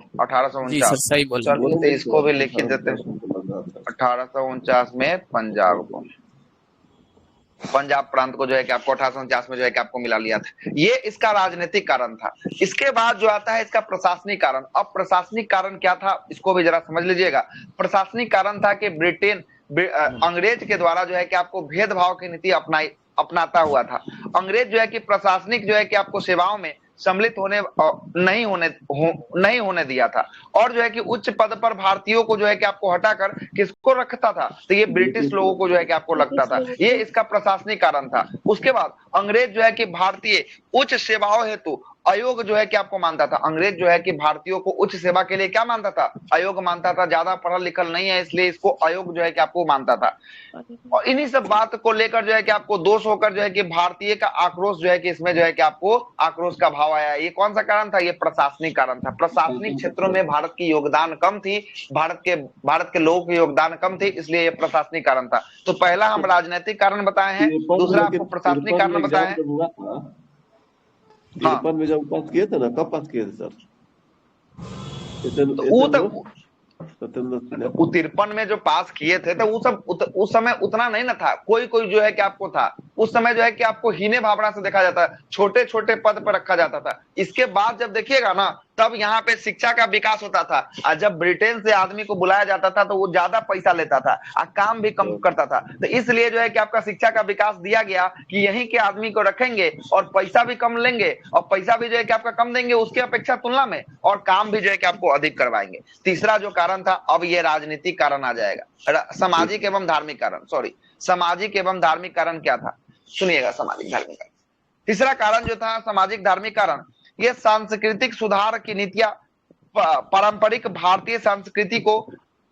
जी सर 1849। सही बोल रहे हैं। चलिए तो इसको भी लिख देते हैं, 1849 में पंजाब को, पंजाब प्रांत को जो है कि आपको 1849 में जो है कि आपको मिला लिया था। ये इसका राजनीतिक कारण था। इसके बाद जो आता है इसका प्रशासनिक कारण। अब प्रशासनिक कारण क्या था इसको भी जरा समझ लीजिएगा। प्रशासनिक कारण था कि ब्रिटेन अंग्रेज के द्वारा जो है कि आपको भेदभाव की नीति अपनाता हुआ था। अंग्रेज जो है कि प्रशासनिक जो है कि आपको सेवाओं में सम्मिलित नहीं होने दिया था, और जो है कि उच्च पद पर भारतीयों को जो है कि आपको हटाकर किसको रखता था, तो ये ब्रिटिश लोगों को जो है कि आपको लगता था। ये इसका प्रशासनिक कारण था। उसके बाद अंग्रेज जो है कि भारतीय उच्च सेवाओं हेतु अयोग्य जो है कि आपको मानता था। अंग्रेज जो है कि भारतीयों को उच्च सेवा के लिए क्या मानता था, अयोग्य मानता था। ज्यादा पढ़ा लिखा नहीं है इसलिए इसको अयोग्य जो है कि आपको मानता था। और इन्हीं सब बात को लेकर जो है कि आपको दोष होकर जो है कि भारतीय का आक्रोश जो है कि इसमें जो है कि आपको आक्रोश का भाव आया। ये कौन सा कारण था, ये प्रशासनिक कारण था। प्रशासनिक क्षेत्रों में भारत की योगदान कम थी, भारत के लोगों की योगदान कम थी, इसलिए ये प्रशासनिक कारण था। तो पहला हम राजनीतिक कारण बताए हैं, दूसरा आपको प्रशासनिक कारण बताए हैं। 53 में जब पास किए थे ना, कब पास किए थे सर? वो 53 में जो पास किए थे तो वो सब उस समय उतना नहीं ना था। कोई जो है कि आपको था उस समय जो है कि आपको हीने भावना से देखा जाता है, छोटे छोटे पद पर रखा जाता था। इसके बाद जब देखिएगा ना तब यहाँ पे शिक्षा का विकास होता था। और जब ब्रिटेन से आदमी को बुलाया जाता था तो वो ज्यादा पैसा लेता था और काम भी कम करता था। तो इसलिए जो है कि आपका शिक्षा का विकास दिया गया कि यहीं के आदमी को रखेंगे और पैसा भी कम लेंगे, और पैसा भी जो है कि आपका कम देंगे उसके अपेक्षा तुलना में, और काम भी जो है कि आपको अधिक करवाएंगे। तीसरा जो कारण था, अब ये राजनीतिक कारण आ जाएगा। सामाजिक एवं धार्मिक कारण, सामाजिक एवं धार्मिक कारण क्या था, सुनिएगा। सामाजिक धार्मिक कारण, तीसरा कारण जो था सामाजिक धार्मिक कारण, ये सांस्कृतिक सुधार की नीतियां पारंपरिक भारतीय संस्कृति को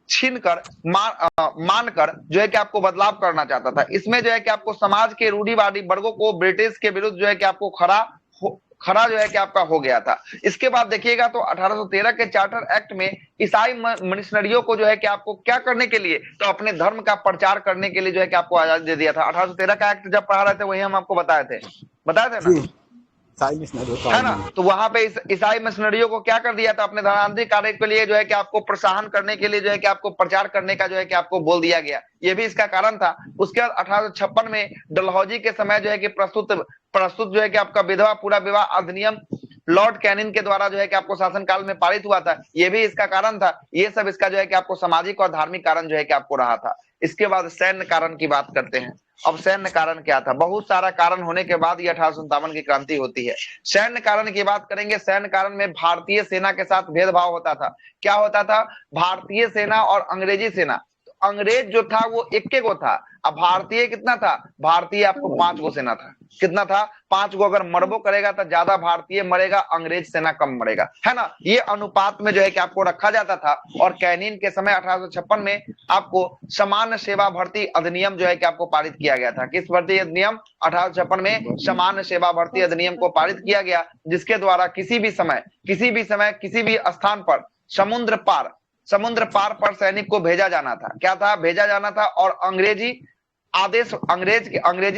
छीनकर मानकर जो है कि आपको बदलाव करना चाहता था। इसमें जो है कि आपको समाज के रूढ़िवादी वर्गों को ब्रिटिश के विरुद्ध जो है कि आपको खड़ा जो है कि आपका हो गया था। इसके बाद देखिएगा तो 1813 के चार्टर एक्ट में ईसाई मिशनरियों को जो है कि आपको क्या करने के लिए, तो अपने धर्म का प्रचार करने के लिए जो है कि आपको आजादी दे दिया था। 1813 का एक्ट जब पढ़ा रहे थे वही हम आपको बताए थे ना, है ना। तो वहां पे ईसाई मिशनरियों को क्या कर दिया था, अपने धर्मांतरिक कार्य के लिए जो है कि आपको प्रोत्साहन करने के लिए जो है कि आपको प्रचार करने का जो है कि आपको बोल दिया गया। ये भी इसका कारण था। उसके बाद 1856 में डलहौजी के समय जो है कि प्रस्तुत जो है कि आपका विधवा पूरा विवाह अधिनियम लॉर्ड कैनिंग के द्वारा जो है कि आपको शासनकाल में पारित हुआ था। ये भी इसका कारण था। ये सब इसका जो है कि आपको सामाजिक और धार्मिक कारण जो है कि आपको रहा था। इसके बाद सैन्य कारण की बात करते हैं। अब सैन्य कारण क्या था, बहुत सारा कारण होने के बाद ये 1857 की क्रांति होती है। सैन्य कारण की बात करेंगे। सैन्य कारण में भारतीय सेना के साथ भेदभाव होता था। क्या होता था, भारतीय सेना और अंग्रेजी सेना। अंग्रेज जो था वो एक गो था, अब भारतीय कितना था, भारतीय आपको 5 गो सेना था। कितना था, 5 गो। अगर मरबो करेगा तो ज्यादा भारतीय मरेगा, अंग्रेज सेना कम मरेगा, है ना। ये अनुपात में जो है कि आपको रखा जाता था। और कैनिन के समय 1856 में आपको समान सेवा भर्ती अधिनियम जो है कि आपको पारित किया गया था। किस भर्ती अधिनियम, 1856 में समान सेवा भर्ती अधिनियम को पारित किया गया, जिसके द्वारा किसी भी समय किसी भी स्थान पर समुद्र पार पर सैनिक को भेजा जाना था। क्या था, भेजा जाना था। और अंग्रेजी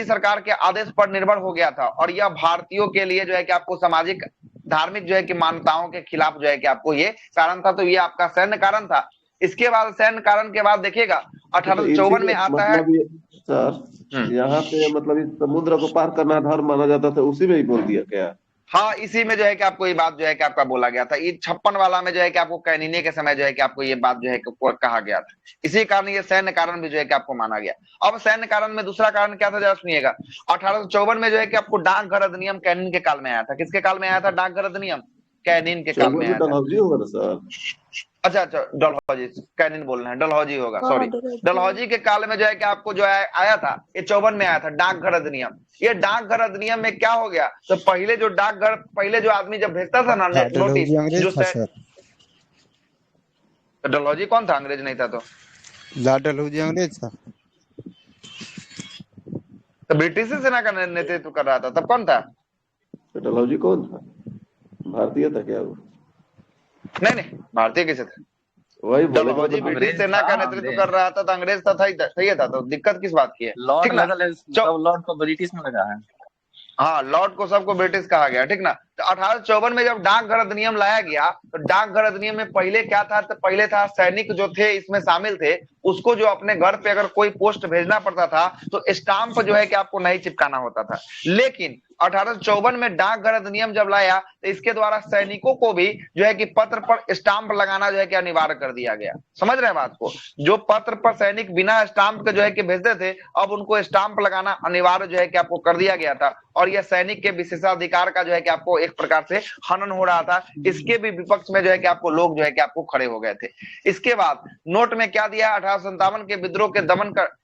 सरकार के आदेश पर निर्भर हो गया था। और यह भारतीयों के लिए जो है कि आपको सामाजिक धार्मिक जो है कि मान्यताओं के खिलाफ जो है कि आपको ये कारण था। तो ये आपका सैन्य कारण था। इसके बाद सैन्य कारण के बाद देखिएगा 1854 में आता है सर, यहाँ पे मतलब इस समुद्र को पार करना धर्म माना जाता था, उसी में ही बोल दिया क्या? हाँ, इसी में जो है कि आपको ये बात जो है कि आपका बोला गया था। ये 56 वाला में जो है कि आपको कैनिने के समय जो है कि आपको ये बात जो है कि कहा गया था। इसी कारण ये सैन्य कारण भी जो है कि आपको माना गया। अब सैन्य कारण में दूसरा कारण क्या था, जरा सुनिएगा। 1854 में जो है कि आपको डाकघर अधिनियम कैनिन के काल में आया था। किसके काल में आया था, डाकघर अधिनियम कैनिन के काल में आया था। होगा ना सर? अच्छा, डलहौजी, कैनिन बोलना है, डलहौजी होगा, सॉरी। डलहौजी के काल में जो है कि आपको जो है आया था, ये 54 में आया था डाकघर अधिनियम। ये डाकघर अधिनियम में क्या हो गया, तो पहले जो आदमी जब भेजता था ना नोटिस, जो डलहौजी कौन था, अंग्रेज नहीं था। तो डलहौजी अंग्रेज था, तो ब्रिटिश सेना का नेतृत्व कर रहा था, तब कौन था? डलहौजी कौन था, भारतीय था क्या वो? नहीं, भारतीय कैसे था? वही डलहौजी ब्रिटिश सेना का नेतृत्व कर रहा था, तो अंग्रेज था, सही था। तो दिक्कत किस बात की है? लॉर्ड को ब्रिटिश में लगा है। हाँ, लॉर्ड को सबको ब्रिटिश कहा गया, ठीक ना। तो 1854 में जब डाकघर अधिनियम लाया गया, तो डाकघर अधिनियम में पहले क्या था, तो पहले था सैनिक जो थे इसमें शामिल थे, उसको जो अपने घर पे अगर कोई पोस्ट भेजना पड़ता था तो स्टाम्प जो है कि आपको नहीं चिपकाना होता था। लेकिन 1854 में डाकघर अधिनियम जब लाया तो इसके द्वारा सैनिकों को भी जो है कि पत्र पर स्टाम्प लगाना जो है कि अनिवार्य कर दिया गया। समझ रहे हैं बात को? जो पत्र पर सैनिक बिना स्टाम्प के जो है कि भेजते थे, अब उनको स्टाम्प लगाना अनिवार्य जो है कि आपको कर दिया गया था। और यह सैनिक के विशेषाधिकार का जो है कि आपको एक प्रकार से हनन हो रहा था। इसके भी विपक्ष में जो है कि आपको लोग जो है कि आपको खड़े हो गए थे। इसके बाद नोट में क्या दिया, 1857 के विद्रोह के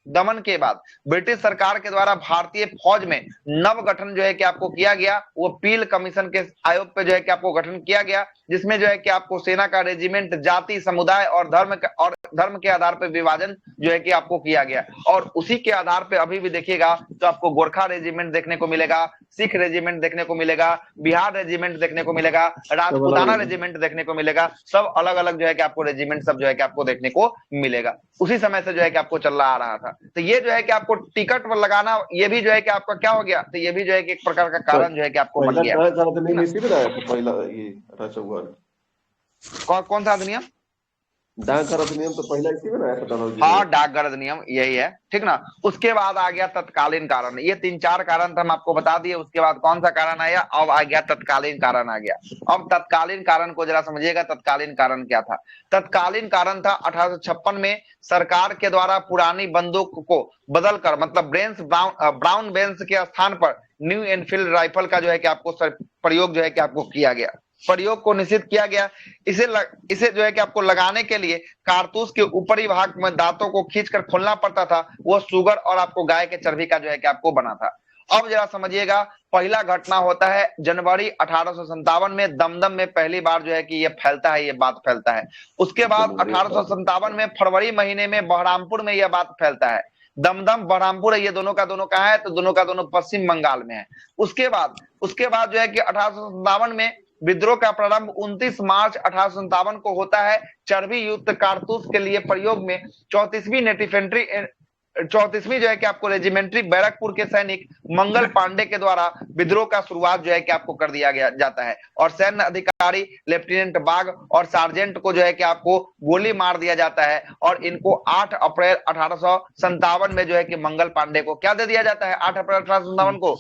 दमन के बाद ब्रिटिश सरकार के द्वारा भारतीय फौज में नव गठन जो है कि आपको किया गया। वो पील कमीशन के आयोग पे जो है कि आपको गठन किया गया, जिसमें जो है कि आपको सेना का रेजिमेंट जाति, समुदाय और धर्म के आधार पर विभाजन जो है कि आपको किया गया। और उसी के आधार पे अभी भी देखिएगा तो आपको गोरखा रेजिमेंट देखने को मिलेगा, सिख रेजिमेंट देखने को मिलेगा, बिहार रेजिमेंट देखने को मिलेगा, राजपूताना रेजिमेंट देखने को मिलेगा। सब अलग अलग जो है कि आपको रेजिमेंट सब जो है कि आपको देखने को मिलेगा। उसी समय से जो है कि आपको चल रहा था। तो ये जो है कि आपको टिकट पर लगाना, ये भी जो है कि आपका क्या हो गया, तो ये भी जो है कि एक प्रकार का कारण जो है कि आपको बन गया। पहला ये कौन सा अधिनियम? डाकघर अधिनियम तो पहला इसी में आया था। हाँ, डाकघर अधिनियम यही है, ठीक ना। उसके बाद आ गया तत्कालीन कारण। ये 3-4 कारण हम आपको बता दिए। उसके बाद कौन सा कारण आया? अब आ गया तत्कालीन कारण आ गया। अब तत्कालीन कारण को जरा समझिएगा। तत्कालीन कारण क्या था? तत्कालीन कारण था 1856 में सरकार के द्वारा पुरानी बंदूक को बदलकर, मतलब ब्राउन बेंस के स्थान पर न्यू एनफील्ड राइफल का जो है कि आपको प्रयोग जो है कि आपको किया गया, प्रयोग को निषिद्ध किया गया। इसे जो है कि आपको लगाने के लिए कारतूस के ऊपरी भाग में दांतों को खींचकर खोलना पड़ता था। वो सुगर और आपको गाय के चर्बी का जो है कि आपको बना था। अब जरा समझिएगा, पहला घटना होता है जनवरी 1857 में दमदम में पहली बार जो है कि ये फैलता है, ये बात फैलता है। उसके बाद 1857 में फरवरी महीने में बहरामपुर में यह बात फैलता है। दमदम बहरामपुर है, ये दोनों का दोनों कहाँ है, तो दोनों का दोनों पश्चिम बंगाल में है। उसके बाद जो है कि 1857 में विद्रोह का प्रारंभ 29 मार्च 1857 को होता है। चर्बी युक्त कारतूस के लिए प्रयोग में 34वीं जो है कि आपको रेजिमेंट्री बैरकपुर के सैनिक मंगल पांडे के द्वारा विद्रोह का शुरुआत जो है कि आपको कर दिया जाता है। और सैन्य अधिकारी लेफ्टिनेंट बाग और सार्जेंट को जो है कि आपको गोली मार दिया जाता है। और इनको 8 अप्रैल 1857 में जो है कि मंगल पांडे को क्या दे दिया जाता है? 8 अप्रैल 1857 को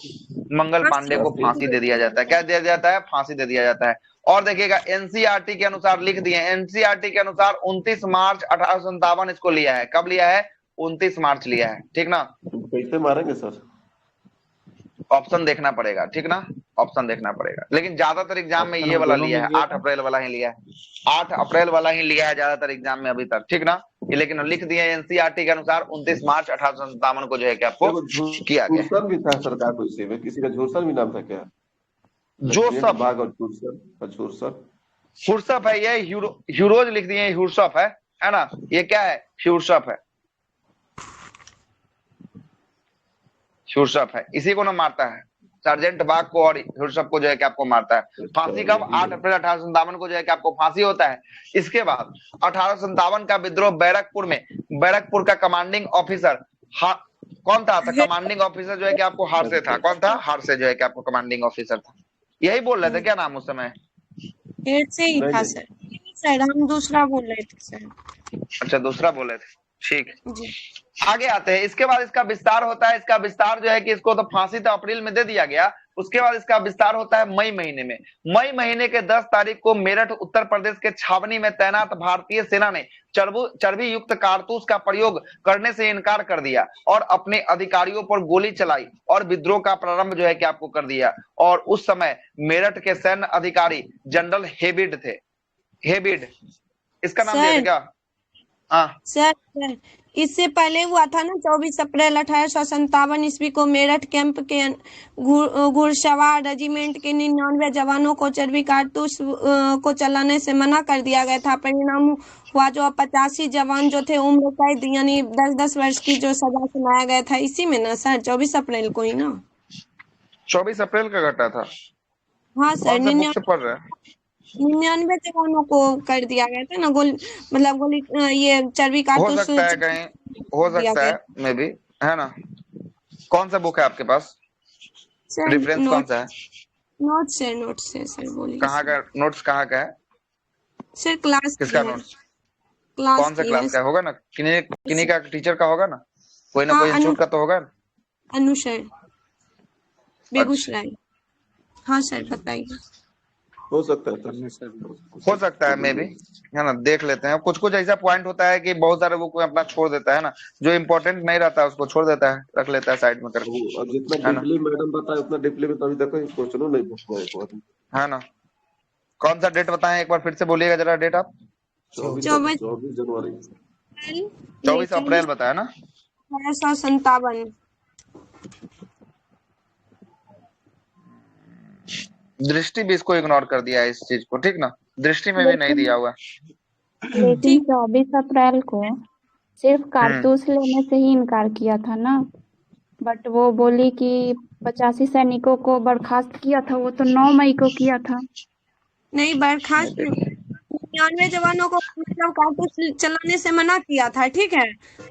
मंगल पांडे को फांसी दे दिया जाता है। क्या दे दिया जाता है? फांसी दे दिया जाता है। और देखिएगा एनसीईआरटी के अनुसार लिख दिए, एनसीईआरटी के अनुसार 29 मार्च 1857 इसको लिया है। कब लिया है? 29 मार्च लिया है, ठीक ना। कैसे मारेंगे सर? ऑप्शन देखना पड़ेगा, ठीक ना, ऑप्शन देखना पड़ेगा। लेकिन ज्यादातर एग्जाम में ये वाला लिया है, 8 अप्रैल वाला ही लिया है, 8 अप्रैल वाला ही लिया है ज्यादातर एग्जाम में अभी तक, ठीक ना। ये लेकिन लिख दिए एनसीईआरटी के अनुसार 29 मार्च 1857 को जो है कि आपको किया गया। झुरसन भी था सरकार को, इसी में किसी का झुरसन भी नाम था क्या? जोसफ बाग और झुरसन हुर्सफ है, ये ह्यूरोज लिख दिए, हुर्सफ है ना। ये क्या है? ह्यूर्सफ है, ह्यूर्सफ है। इसी को ना मारता है, सार्जेंट बाग को और ह्यूर्सफ को जो है कि आपको मारता है। फांसी कब? 8 अप्रैल 1857 को जो है कि आपको फांसी होता है। इसके बाद 1857 का विद्रोह बैरकपुर का कमांडिंग ऑफिसर कौन था? कमांडिंग ऑफिसर जो है कि आपको हारसे था। कौन था? हारसे जो है कि आपको कमांडिंग ऑफिसर था। यही बोल रहे थे क्या नाम उस समय? से ही था सर, हम दूसरा बोल रहे थे सर। अच्छा, दूसरा बोले थे, ठीक। आगे आते हैं। इसके बाद इसका विस्तार होता है। इसका विस्तार जो है कि इसको तो फांसी तो अप्रैल में दे दिया गया। उसके बाद इसका विस्तार होता है मई महीने में। मई महीने के 10 तारीख को मेरठ उत्तर प्रदेश के छावनी में तैनात भारतीय सेना ने चर्बी युक्त कारतूस का प्रयोग करने से इनकार कर दिया और अपने अधिकारियों पर गोली चलाई और विद्रोह का प्रारंभ जो है कि आपको कर दिया। और उस समय मेरठ के सैन्य अधिकारी जनरल हेबिड थे। हेबिड, इसका नाम दिया क्या? हाँ सर, इससे पहले हुआ था ना 24 अप्रैल 1857 ईस्वी को मेरठ कैंप के घुड़सवार रेजिमेंट के 99 जवानों को चर्बी कारतूस को चलाने से मना कर दिया गया था। परिणाम हुआ जो 85 जवान जो थे उम्र कैद यानी 10-10 वर्ष की जो सजा सुनाया गया था। इसी में ना सर 24 अप्रैल को ही ना, 24 अप्रैल का घटना था। हाँ सर, 99 जवानों को कर दिया गया था ना गोली ये चर्बी कारतूस। हो सकता है कहीं, हो सकता है मे भी, है ना। कौन सा बुक है आपके पास? सर रेफरेंस कौन सा है? नोट से सर बोलिए कहाँ सर। का नोट्स कहाँ का है? सर क्लास किसका की है, नोट्स? क्लास कौन सा की है। क्लास का होगा ना? किन्हीं किन्हीं का टीचर का होगा ना? कोई ना हाँ कोई इंस्टीट्यूट का तो होगा ना? अनु सर अच्छा, बेगूसराय। हाँ सर बताइए। हो सकता है हो सकता है, मे भी, है ना, देख लेते हैं। कुछ कुछ ऐसा पॉइंट होता है कि बहुत सारे बुक में अपना छोड़ देता है ना, जो इम्पोर्टेंट नहीं रहता है उसको छोड़ देता है, रख लेता है साइड में करके, अब जितना है ना, डीपली मैडम बताए उतना डीपली में तभी तक क्वेश्चनों नहीं पूछ पाए एक बार। है ना। कौन सा डेट बताएं, एक बार फिर से बोलिएगा जरा डेट आप। 24 24 जनवरी। 24 अप्रैल बताया ना? 1857। दृष्टि भी इसको इग्नोर कर दिया है इस चीज को, ठीक ना, दृष्टि में भी नहीं दिया हुआ। लेकिन 24 अप्रैल को सिर्फ कारतूस लेने से ही इनकार किया था ना। बट वो बोली कि 85 सैनिकों को बर्खास्त किया था, वो तो 9 मई को किया था। नहीं, बर्खास्त 99 जवानों को मतलब कारतूस चलाने से मना किया था, ठीक है।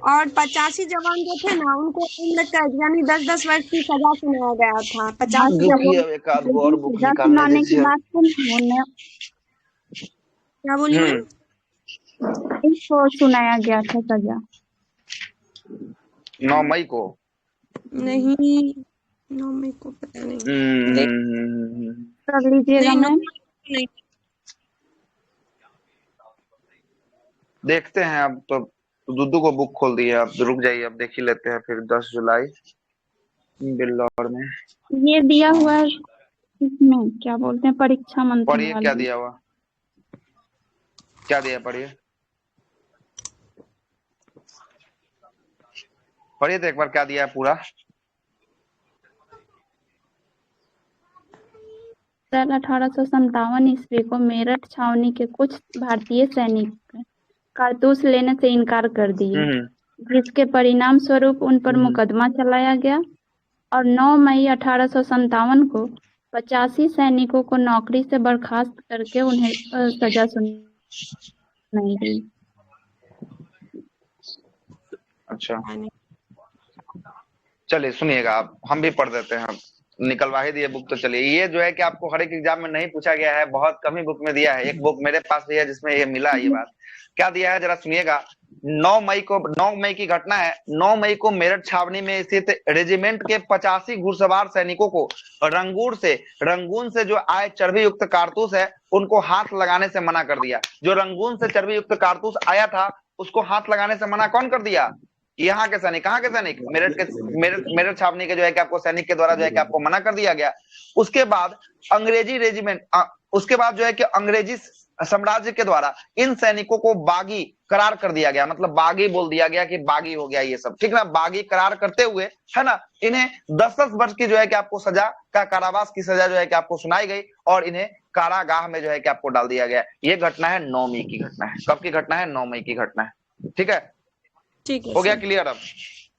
और 85 जवान जो थे ना उनको उम्र कैद यानी 10-10 वर्ष की सजा सुनाया गया था। 50 रुकिए, अब एक आध गो और बुक सजा निकालने सुनाने की दीजिए। बात सुनिए, क्या बोली मैम? इसको सुनाया गया था सजा। 9 मई को नहीं, 9 मई को पता नहीं। कर लीजिएगा नहीं, 9 मैम। मई को नहीं। देखते हैं अब तो। दुद्दू को बुक खोल दी है, अब रुक जाइए, अब देख ही लेते हैं फिर। 10 जुलाई बिल्लौर में ये दिया हुआ है इसमें, क्या बोलते हैं, परीक्षा मंथन पढ़िए, क्या वाले। दिया हुआ, क्या दिया, पढ़िए पढ़िए तो एक बार क्या दिया है पूरा। अप्रैल 1857 ईस्वी को मेरठ छावनी के कुछ भारतीय सैनिक कारतूस लेने से इनकार कर दिए, जिसके परिणाम स्वरूप उन पर मुकदमा चलाया गया और 9 मई 1857 को 85 सैनिकों को नौकरी से बर्खास्त करके उन्हें सजा सुनाई गई। अच्छा, चलिए सुनिएगा आप, हम भी पढ़ देते हैं, निकलवा ही दिए बुक तो। चलिए, ये जो है कि आपको हर एक एग्जाम में नहीं पूछा गया है, बहुत कम ही बुक में दिया है। एक बुक मेरे पास भी है जिसमें ये मिला, ये बात क्या दिया है जरा सुनिएगा। 9 मई की घटना है। 9 मई को मेरठ छावनी में स्थित रेजिमेंट के 85 घुड़सवार सैनिकों को रंगून से जो आए चर्बी युक्त कारतूस है उनको हाथ लगाने से मना कर दिया। जो रंगून से चर्बी युक्त कारतूस आया था उसको हाथ लगाने से मना कौन कर दिया? यहाँ के सैनिक। कहाँ के सैनिक? मेरठ छावनी के जो है कि आपको सैनिक के द्वारा जो है कि आपको मना कर दिया गया। उसके बाद अंग्रेजी रेजिमेंट, उसके बाद जो है कि अंग्रेजी साम्राज्य के द्वारा इन सैनिकों को बागी करार कर दिया गया, मतलब बागी बोल दिया गया कि बागी हो गया ये सब, ठीक ना। बागी करार करते हुए, है ना, इन्हें 10-10 वर्ष की जो है कि आपको सजा का कारावास की सजा जो है कि आपको सुनाई गई और इन्हें कारागाह में जो है कि आपको डाल दिया गया। ये घटना है 9 मई की घटना है। कब की घटना है? 9 मई की घटना है, ठीक है। ठीक है, हो गया क्लियर अब?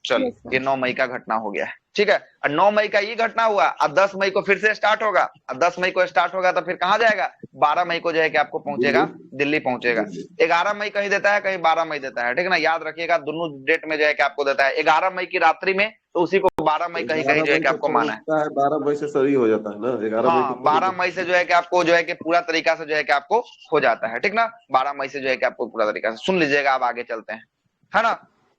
चलिए, ये 9 मई का घटना हो गया है, ठीक है। और 9 मई का ये घटना हुआ, अब 10 मई को फिर से स्टार्ट होगा। अब 10 मई को स्टार्ट होगा तो फिर कहाँ जाएगा? 12 मई को जो है कि आपको पहुंचेगा, दिल्ली पहुंचेगा। 11 मई कहीं देता है, कहीं 12 मई देता है, ठीक है ना। याद रखिएगा, दोनों डेट में जो है कि आपको देता है 11 मई की रात्रि में, तो उसी को 12 मई कहीं कहीं जो है कि आपको माना है। 12 मई से सही हो जाता है ना, 11 मई हाँ, 12 मई से जो है कि आपको जो है कि पूरा तरीका से जो है कि आपको हो जाता है, ठीक ना। 12 मई से जो है कि आपको पूरा तरीका से सुन लीजिएगा। अब आगे चलते हैं, है ना।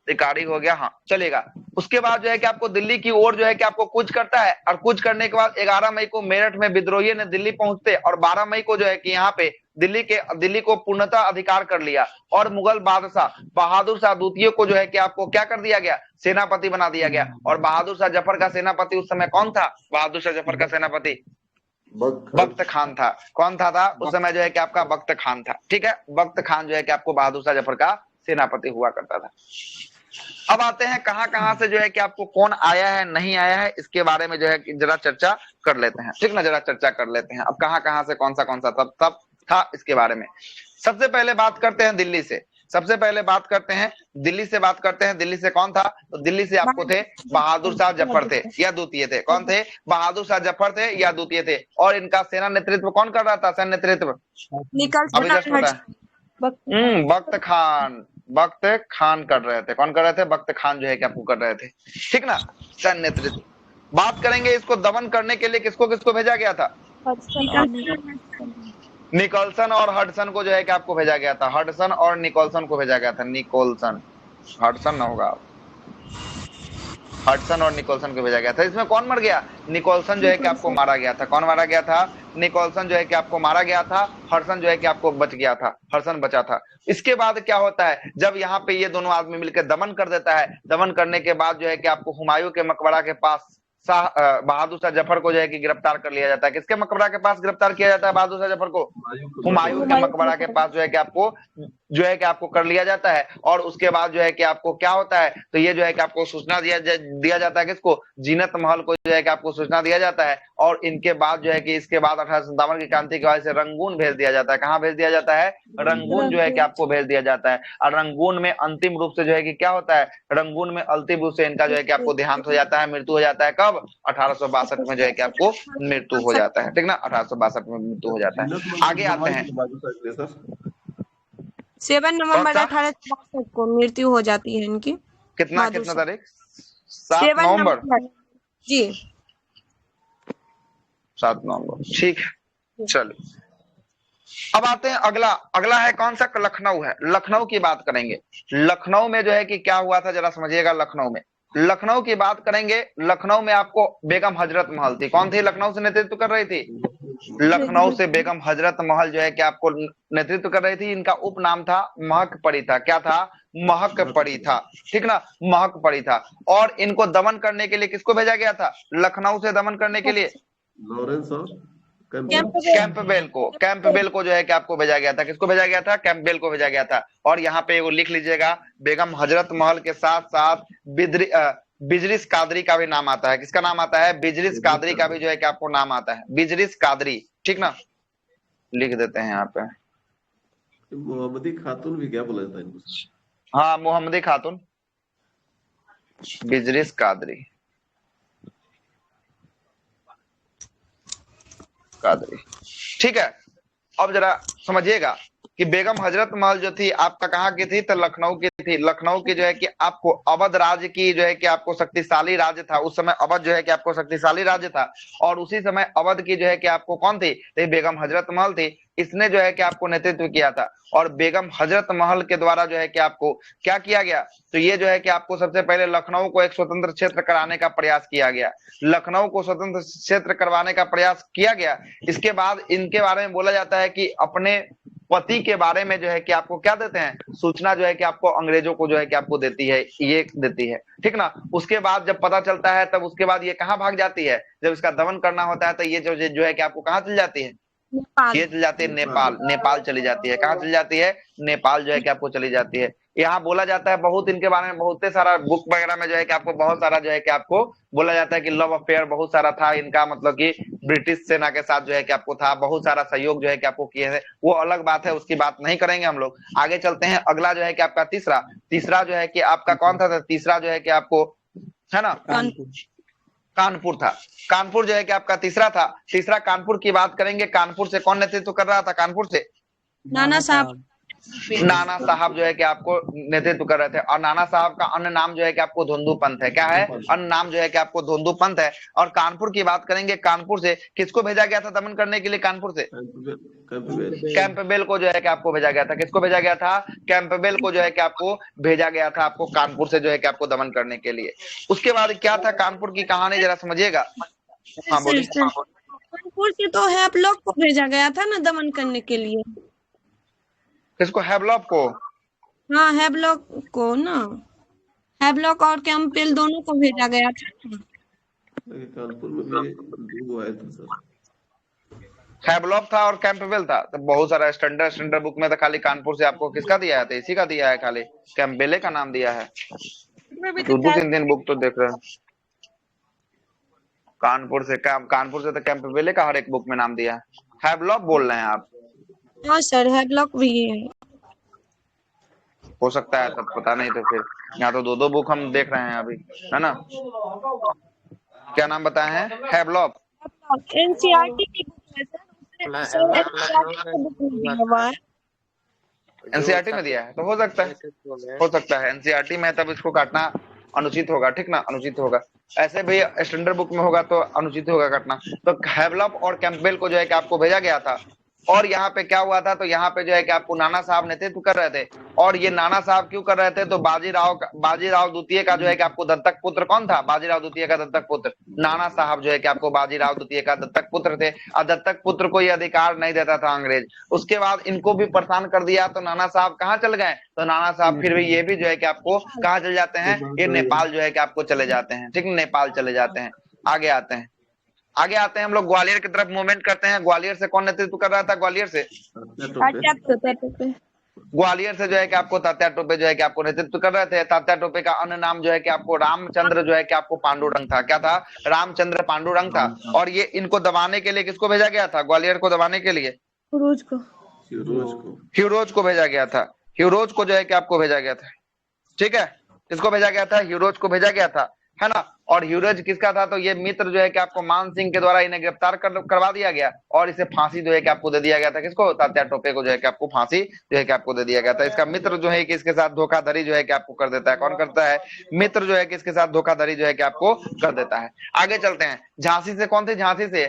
रिकॉर्डिंग हो गया, हाँ चलेगा। उसके बाद जो है कि आपको दिल्ली की ओर जो है कि आपको कूच करता है और कूच करने के बाद 11 मई को मेरठ में विद्रोही ने दिल्ली पहुंचते और 12 मई को जो है कि यहाँ पे दिल्ली को पूर्णतः अधिकार कर लिया और मुगल बादशाह बहादुर शाह द्वितीय को जो है कि आपको क्या कर दिया गया? सेनापति बना दिया गया। और बहादुर शाह जफर का सेनापति उस समय कौन था? बहादुर शाह जफर का सेनापति बख्त खान था। कौन था उस समय जो है कि आपका बख्त खान था, ठीक है। बख्त खान जो है कि आपको बहादुर शाह जफर का सेनापति हुआ करता था। अब आते हैं कहां से जो है कि आपको कौन आया है नहीं आया है, इसके बारे में जो है जरा चर्चा कर लेते हैं, ठीक ना। जरा चर्चा कर लेते हैं अब कहां से कौन सा तब था इसके बारे में। सबसे पहले बात करते हैं दिल्ली से। दिल्ली से बात करते हैं। दिल्ली से कौन था? तो दिल्ली से आपको थे बहादुर शाह जफर थे या द्वितीय थे। कौन थे? बहादुर शाह जफर थे या द्वितीय थे। और इनका सेना नेतृत्व कौन कर रहा था? सैन्य नेतृत्व अभी जस्ट पता है, बख्त खान कर रहे थे। कौन कर रहे थे? बख्त खान जो है कि आपको कर रहे थे, ठीक ना। सैन्य नेतृत्व बात करेंगे इसको दमन करने के लिए किसको किसको भेजा गया था? निकोलसन और हडसन को जो है कि आपको भेजा गया था। हडसन और निकोलसन को भेजा गया था। निकोलसन, हडसन ना होगा, हडसन और निकोलसन को भेजा गया था। इसमें कौन मर गया? निकोलसन जो है कि आपको मारा गया था। कौन मारा गया था? निकोलसन जो है कि आपको मारा गया था। हडसन जो है कि आपको बच गया था, हडसन बचा था। इसके बाद क्या होता है, जब यहाँ पे ये दोनों आदमी मिलकर दमन कर देता है, दमन करने के बाद जो है कि आपको हुमायूं के मकबरा के पास बहादुर शाह जफर को जो है कि गिरफ्तार कर लिया जाता है। किसके मकबरा के पास गिरफ्तार किया जाता है बहादुर शाह जफर को? हुमायूं के मकबरा के पास जो है कि आपको कर लिया जाता है। और उसके बाद जो है कि आपको क्या होता है, तो ये जो है कि आपको सूचना दिया जाता है किसको? जीनत महल को जो है कि आपको सूचना दिया जाता है। और इनके बाद जो है कि इसके बाद 1857 की क्रांति के वजह से रंगून भेज दिया जाता है। कहाँ भेज दिया जाता है? रंगून जो है कि आपको भेज दिया जाता है। और रंगून में अंतिम रूप से जो है कि क्या होता है, रंगून में अंतिम रूप से इनका जो है कि आपको देहांत हो जाता है, मृत्यु हो जाता है। कब? 1862 में जो है कि आपको मृत्यु हो जाता है। ठीक ना, 1862 में मृत्यु हो जाता है। आगे आते हैं, 7 नवंबर 1862 को मृत्यु हो जाती है इनकी। कितना तारीख? 7 नवंबर जी, 7 नवंबर। ठीक है, चलो अब आते हैं अगला है कौन सा? लखनऊ है। लखनऊ की बात करेंगे। लखनऊ में जो है कि क्या हुआ था जरा समझिएगा। लखनऊ की बात करेंगे। लखनऊ में आपको बेगम हजरत महल थी। कौन थी लखनऊ से नेतृत्व कर रही थी? लखनऊ से बेगम हजरत महल जो है कि आपको नेतृत्व कर रही थी। इनका उपनाम था महक परी था। क्या था? महक परी था। ठीक ना, महक परी था। और इनको दमन करने के लिए किसको भेजा गया था? लखनऊ से दमन करने के लिए लॉरेंस और कैंपबेल को जो है कि आपको भेजा गया था। किसको भेजा गया था? कैंपबेल को भेजा गया था। और यहाँ पे वो लिख लीजिएगा, बेगम हजरत महल के साथ साथ बिजलिस कादरी का भी नाम आता है। किसका नाम आता है? बिजलिस कादरी का भी जो है कि आपको नाम आता है, बिजलिस कादरी। ठीक ना, लिख देते हैं यहाँ पे। मोहम्मदी खातून भी क्या बोला जाता है इनको? हाँ, मोहम्मदी खातून, बिजलिस कादरी, ठीक है। अब जरा समझिएगा कि बेगम हजरत महल जो थी आपका कहाँ की थी? तो लखनऊ की थी। लखनऊ की जो है कि आपको अवध राज्य की जो है कि आपको शक्तिशाली राज्य था। उस समय अवध जो है कि आपको शक्तिशाली राज्य था। और उसी समय अवध की जो है कि आपको कौन थी? तो बेगम हजरत महल थी। इसने जो है कि आपको नेतृत्व किया था। और बेगम हजरत महल के द्वारा जो है कि आपको क्या किया गया? तो ये जो है कि आपको सबसे पहले लखनऊ को एक स्वतंत्र क्षेत्र कराने का प्रयास किया गया। लखनऊ को स्वतंत्र क्षेत्र करवाने का प्रयास किया गया। इसके बाद इनके बारे में बोला जाता है कि अपने पति के बारे में जो है कि आपको क्या देते हैं? सूचना जो है कि आपको अंग्रेजों को जो है कि आपको देती है, ये देती है। ठीक ना, उसके बाद जब पता चलता है तब उसके बाद ये कहाँ भाग जाती है? जब इसका दमन करना होता है तो ये जो है कि आपको कहाँ चल जाती है? ये चल जाती है नेपाल चली जाती है। कहाँ चली जाती है? नेपाल जो है कि आपको चली जाती है। यहाँ बोला जाता है बहुत इनके बारे में, बहुत सारा बुक वगैरह में जो है कि आपको बहुत सारा जो है कि आपको बोला जाता है कि लव अफेयर बहुत सारा था इनका, मतलब कि ब्रिटिश सेना के साथ जो है कि आपको था, बहुत सारा सहयोग जो है कि आपको किए हैं। वो अलग बात है, उसकी बात नहीं करेंगे हम लोग। आगे चलते हैं। अगला जो है कि आपका तीसरा जो है कि आपका कौन था? तीसरा जो है कि आपको है ना, कानपुर था। कानपुर जो है कि आपका तीसरा था। तीसरा कानपुर की बात करेंगे। कानपुर से कौन नेतृत्व कर रहा था? कानपुर से नाना साहब जो है कि आपको नेतृत्व कर रहे थे। और नाना साहब का अन्य नाम जो है कि आपको धोंदू पंथ है। क्या है? अन्य नाम जो है कि आपको धोंदू पंथ है। और कानपुर की बात करेंगे। कानपुर से किसको भेजा गया था दमन करने के लिए? कानपुर से कैंपबेल को जो है कि आपको भेजा गया था। किसको भेजा गया था? कैंपबेल को जो है कि आपको भेजा गया था, आपको कानपुर से जो है कि आपको दमन करने के लिए। उसके बाद क्या था कानपुर की कहानी, जरा समझिएगा। हाँ बोलिए। कानपुर से तो हैवलॉक को भेजा गया था ना दमन करने के लिए। किसको? हैवलॉक को? हाँ, हैवलॉक को ना, हैवलॉक और कैंपबेल दोनों को भेजा गया था। कानपुर में भी दो आए थे सर, हैवलॉक था और कैंपबेल था। तो बहुत सारा स्टैंडर्ड बुक में तो खाली कानपुर से आपको किसका दिया है? तो इसी का दिया है, खाली कैंपबेले का नाम दिया है। 2-3 बुक तो देख रहे हैं। कानपुर से तो कैंपबेले का हर एक बुक में नाम दिया है। हैवलॉक बोल रहे हैं आप? हाँ सर, हैवलॉक भी है। हो सकता है, तब पता नहीं। तो फिर यहाँ तो 2 बुक हम देख रहे हैं अभी, है ना। क्या नाम बताए हैं? हैवलॉक एनसीईआरटी की बुक है सर। एनसीईआरटी में दिया है तो हो सकता है एनसीईआरटी में, तब इसको काटना अनुचित होगा, ठीक ना, अनुचित होगा। ऐसे भी स्टैंडर्ड बुक में होगा तो अनुचित होगा घटना। तो हैवलॉक और कैंपबेल को जो है कि आपको भेजा गया था। और यहाँ पे क्या हुआ था, तो यहाँ पे जो है कि आपको नाना साहब नेतृत्व कर रहे थे। और ये नाना साहब क्यों कर रहे थे, तो बाजीराव द्वितीय का जो है कि आपको दत्तक पुत्र कौन था, बाजीराव द्वितीय का दत्तक पुत्र नाना साहब जो है कि आपको बाजीराव द्वितीय का दत्तक पुत्र थे। और दत्तक पुत्र को ये अधिकार नहीं देता था अंग्रेज। उसके बाद इनको भी परेशान कर दिया, तो नाना साहब कहाँ चल गए, तो नाना साहब फिर भी ये भी जो है कि आपको कहाँ चले जाते हैं, ये नेपाल जो है कि आपको चले जाते हैं, ठीक, नेपाल चले जाते हैं। आगे आते हैं, आगे आते हैं हम लोग ग्वालियर की तरफ मूवमेंट करते हैं। ग्वालियर से कौन नेतृत्व कर रहा था, ग्वालियर से ग्वालियर से जो है कि आपको तात्या टोपे जो है कि आपको नेतृत्व कर रहे थे। तात्या टोपे का अन्य नाम जो है कि आपको रामचंद्र जो है कि आपको पांडुरंग था। क्या था, रामचंद्र पांडुरंग था। और ये इनको दबाने के लिए किसको भेजा गया था, ग्वालियर को दबाने के लिए फिरोज को भेजा गया था। ह्यूरोज को जो है कि आपको भेजा गया था, ठीक है, किसको भेजा गया था, ह्यूरोज को भेजा गया था, है ना। और ह्यूरोज किसका था, तो ये मित्र जो है कि आपको मान सिंह के द्वारा इन्हें गिरफ्तार करवा दिया गया और इसे फांसी जो है कि आपको दे दिया गया था। किसको, तात्या टोपे को जो है कि आपको फांसी जो है कि आपको दे दिया गया था। इसका मित्र जो है कि इसके साथ धोखाधड़ी जो है कि आपको कर देता है। कौन करता है, मित्र जो है कि इसके साथ धोखाधड़ी जो है कि आपको कर देता है। आगे चलते हैं, झांसी से कौन थे, झांसी से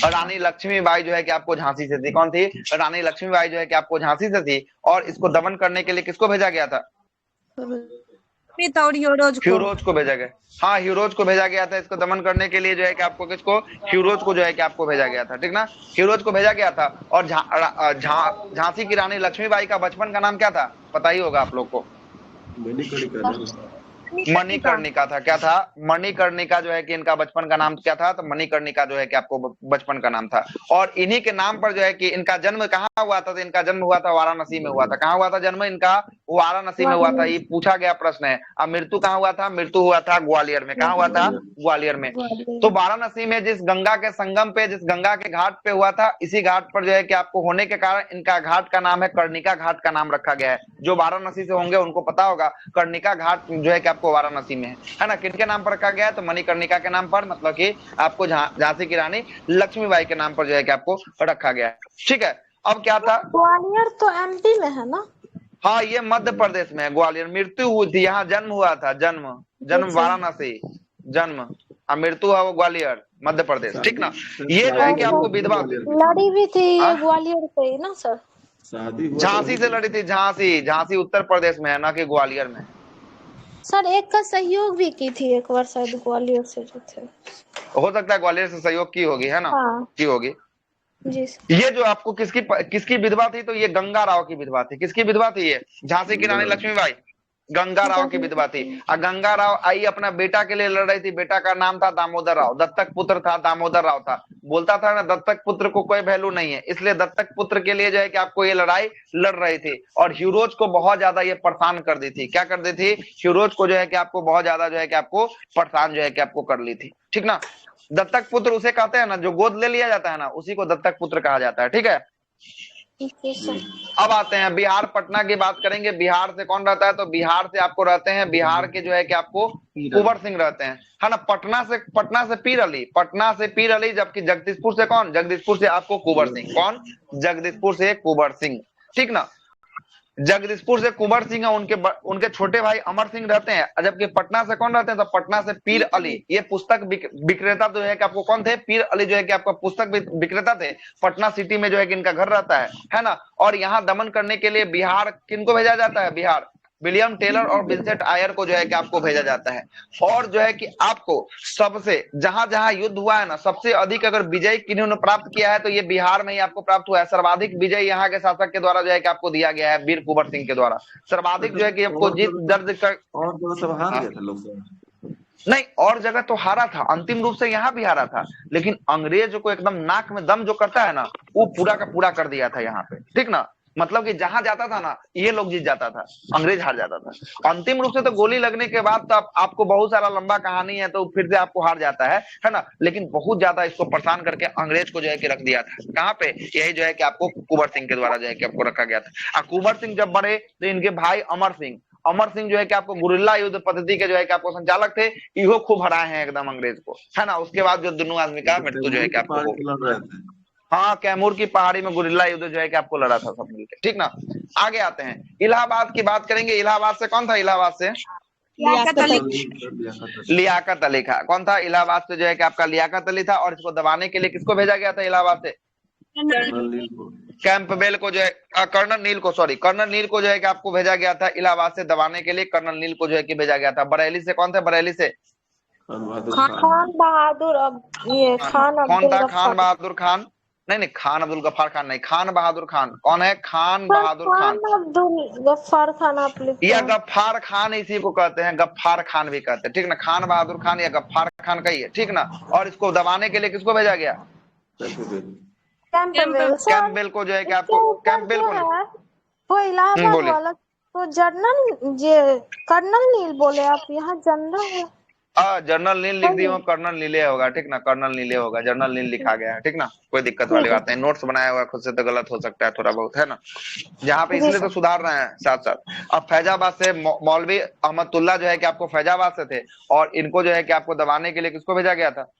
रानी लक्ष्मीबाई जो है कि आपको झांसी से थी। कौन थी, रानी लक्ष्मीबाई जो है कि आपको झांसी से थी। और इसको दमन करने के लिए किसको भेजा गया था, ह्यूरोज को भेजा गया। हाँ, ह्यूरोज को भेजा गया था इसको दमन करने के लिए जो है कि आपको किसको, ह्यूरोज को जो है कि आपको भेजा गया था, ठीक ना, ह्यूरोज को भेजा गया था। और झांसी की रानी लक्ष्मीबाई का बचपन का नाम क्या था, पता ही होगा आप लोग को, मणिकर्णिका था। क्या था, मणिकर्णिका जो है कि इनका बचपन का नाम क्या था, तो मणिकर्णिका जो है कि आपको बचपन का नाम था। और इन्हीं के नाम पर जो है कि इनका जन्म कहाँ हुआ था, तो इनका जन्म हुआ था वाराणसी में हुआ था। कहाँ हुआ था जन्म इनका, वाराणसी में हुआ था। ये पूछा गया प्रश्न है। अब मृत्यु कहाँ हुआ था, मृत्यु हुआ था ग्वालियर में। कहाँ हुआ था, ग्वालियर में। तो वाराणसी में जिस गंगा के संगम पे, जिस गंगा के घाट पे हुआ था, इसी घाट पर जो है कि आपको होने के कारण इनका घाट का नाम है कर्णिका घाट का नाम रखा गया है। जो वाराणसी से होंगे उनको पता होगा कर्णिका घाट जो है कि आपको वाराणसी में है ना। किनके नाम पर रखा गया है, तो मणिकर्णिका के नाम पर, मतलब कि आपको झांसी की रानी लक्ष्मीबाई के नाम पर जो है कि आपको रखा गया है, ठीक है। अब क्या था, ग्वालियर तो एमपी में है ना, हाँ ये मध्य प्रदेश में है। ग्वालियर मृत्यु हुई थी, यहाँ जन्म हुआ था, जन्म वाराणसी, जन्म, मृत्यु हुआ वो ग्वालियर मध्य प्रदेश, ठीक ना। ये जो है कि आपको विधवा लड़ी भी थी ये ग्वालियर से ना सर, झांसी से लड़ी थी। झांसी उत्तर प्रदेश में है ना कि ग्वालियर में। सर एक का सहयोग भी की थी एक बार शायद ग्वालियर से जो थे, हो सकता है ग्वालियर से सहयोग की होगी, है ना। हाँ। की होगी जी। ये जो आपको किसकी विधवा थी, तो ये गंगा राव की विधवा थी। किसकी विधवा थी ये, झांसी की रानी लक्ष्मीबाई गंगा राव की विधवा थी। और गंगा राव आई अपना बेटा के लिए लड़ रही थी। बेटा का नाम था दामोदर राव, दत्तक पुत्र था, दामोदर राव था। बोलता था ना दत्तक पुत्र को कोई वैल्यू नहीं है, इसलिए दत्तक पुत्र के लिए जो है कि आपको ये लड़ाई लड़ रही थी। और ह्यूरोज को बहुत ज्यादा ये परेशान कर दी थी। क्या कर दी थी, ह्यूरोज को जो है कि आपको बहुत ज्यादा जो है कि आपको परेशान जो है कि आपको कर ली थी, ठीक ना। दत्तक पुत्र उसे कहते हैं ना जो गोद ले लिया जाता है ना, उसी को दत्तक पुत्र कहा जाता है, ठीक है। अब आते हैं बिहार, पटना की बात करेंगे। बिहार से कौन रहता है, तो बिहार से आपको रहते हैं, बिहार के जो है कि आपको कुंवर सिंह रहते हैं, है ना। पटना से पीर अली, जबकि जगदीशपुर से कौन, जगदीशपुर से आपको कुंवर सिंह। कौन, जगदीशपुर से कुंवर सिंह, ठीक ना। जगदीशपुर से कुंवर सिंह है, उनके छोटे भाई अमर सिंह रहते हैं। जबकि पटना से कौन रहते हैं, तो पटना से पीर अली। ये पुस्तक विक्रेता जो है कि आपको कौन थे, पीर अली जो है कि आपका पुस्तक विक्रेता थे। पटना सिटी में जो है कि इनका घर रहता है ना। और यहाँ दमन करने के लिए बिहार किनको भेजा जाता है, बिहार विलियम टेलर और विंसेंट आयर को जो है कि आपको भेजा जाता है। और जो है कि आपको सबसे जहां जहां युद्ध हुआ है ना, सबसे अधिक अगर विजय किन्होंने प्राप्त किया है, तो ये बिहार में ही आपको प्राप्त हुआ है। सर्वाधिक विजय यहाँ के शासक के द्वारा जो है कि आपको दिया गया है, वीर कुंवर सिंह के द्वारा। सर्वाधिक जो है कि आपको जीत दर्ज कर, नहीं और जगह तो हारा था, अंतिम रूप से यहाँ भी हारा था। लेकिन अंग्रेज को एकदम नाक में दम जो करता है ना, वो पूरा का पूरा कर दिया था यहाँ पे, ठीक ना। मतलब कि जहां जाता था ना, ये लोग जीत जाता था, अंग्रेज हार जाता था। अंतिम रूप से तो गोली लगने के बाद तो आपको बहुत सारा लंबा कहानी है, तो फिर से आपको हार जाता है ना। लेकिन बहुत ज्यादा इसको परेशान करके अंग्रेज को जो है कि रख दिया था। कहाँ पे, यही जो है कि आपको कुंवर सिंह के द्वारा जो है कि आपको रखा गया था। कुंवर सिंह जब बढ़े तो इनके भाई अमर सिंह जो है कि आपको गुरिल्ला युद्ध पद्धति के जो है कि आपको संचालक थे, इहो खूब हराए हैं एकदम अंग्रेज को, है ना। उसके बाद जो दोनों आदमी का मृत्यु जो है कि आपको हाँ, कैमूर की पहाड़ी में गुरिल्ला युद्ध जो है कि आपको लड़ा था सब मिलकर, ठीक ना। आगे आते हैं, इलाहाबाद की बात करेंगे। इलाहाबाद से कौन था? इलाहाबाद से लियाकत अली। लियाकत अली था। कौन था? इलाहाबाद से जो है कि आपका लियाकत अली था। और इसको दबाने के लिए किसको भेजा गया था इलाहाबाद से? कैंपबेल को जो है, कर्नल नील को, सॉरी, कर्नल नील को जो है कि आपको भेजा गया था इलाहाबाद से दबाने के लिए। कर्नल नील को जो है कि भेजा गया था। बरेली से कौन थे? बरेली से खान बहादुर, अब ये खान कौन अब्दुल था? गफ्फार। खान बहादुर खान? नहीं, खान अब्दुल गफ्फार खान नहीं, खान बहादुर खान। कौन है? खान बहादुर खान। खान अब्दुल गफ्फार खान आप लिखते या हैं। गफ्फार खान इसी को कहते हैं, गफ्फार खान भी कहते हैं, ठीक ना। खान बहादुर खान या गफ्फार खान का ही है, ठीक ना। और इसको दबाने के लिए किसको भेजा गया? कैंपबेल। सर कैंपबेल को जो है कि आपको, इसके ऊपर कैंपबेल जो को नहीं। है वो इलाहाबाद बोलिए। वाला तो जनरल ये कर्नल नील बोले आप, यहाँ जनरल है। जनरल नील लिख दी हो, कर्नल नीले होगा, ठीक ना। कर्नल नीले होगा, जनरल नील लिखा गया है, ठीक ना। कोई दिक्कत वाली बात नहीं। नोट्स बनाया हुआ खुद से तो गलत हो सकता है थोड़ा बहुत, है ना, जहाँ पे, इसलिए तो सुधार रहे हैं साथ साथ। अब फैजाबाद से मौलवी अहमदुल्ला जो है कि आपको फैजाबाद से थे, और इनको जो है कि आपको दबाने के लिए किसको भेजा गया था?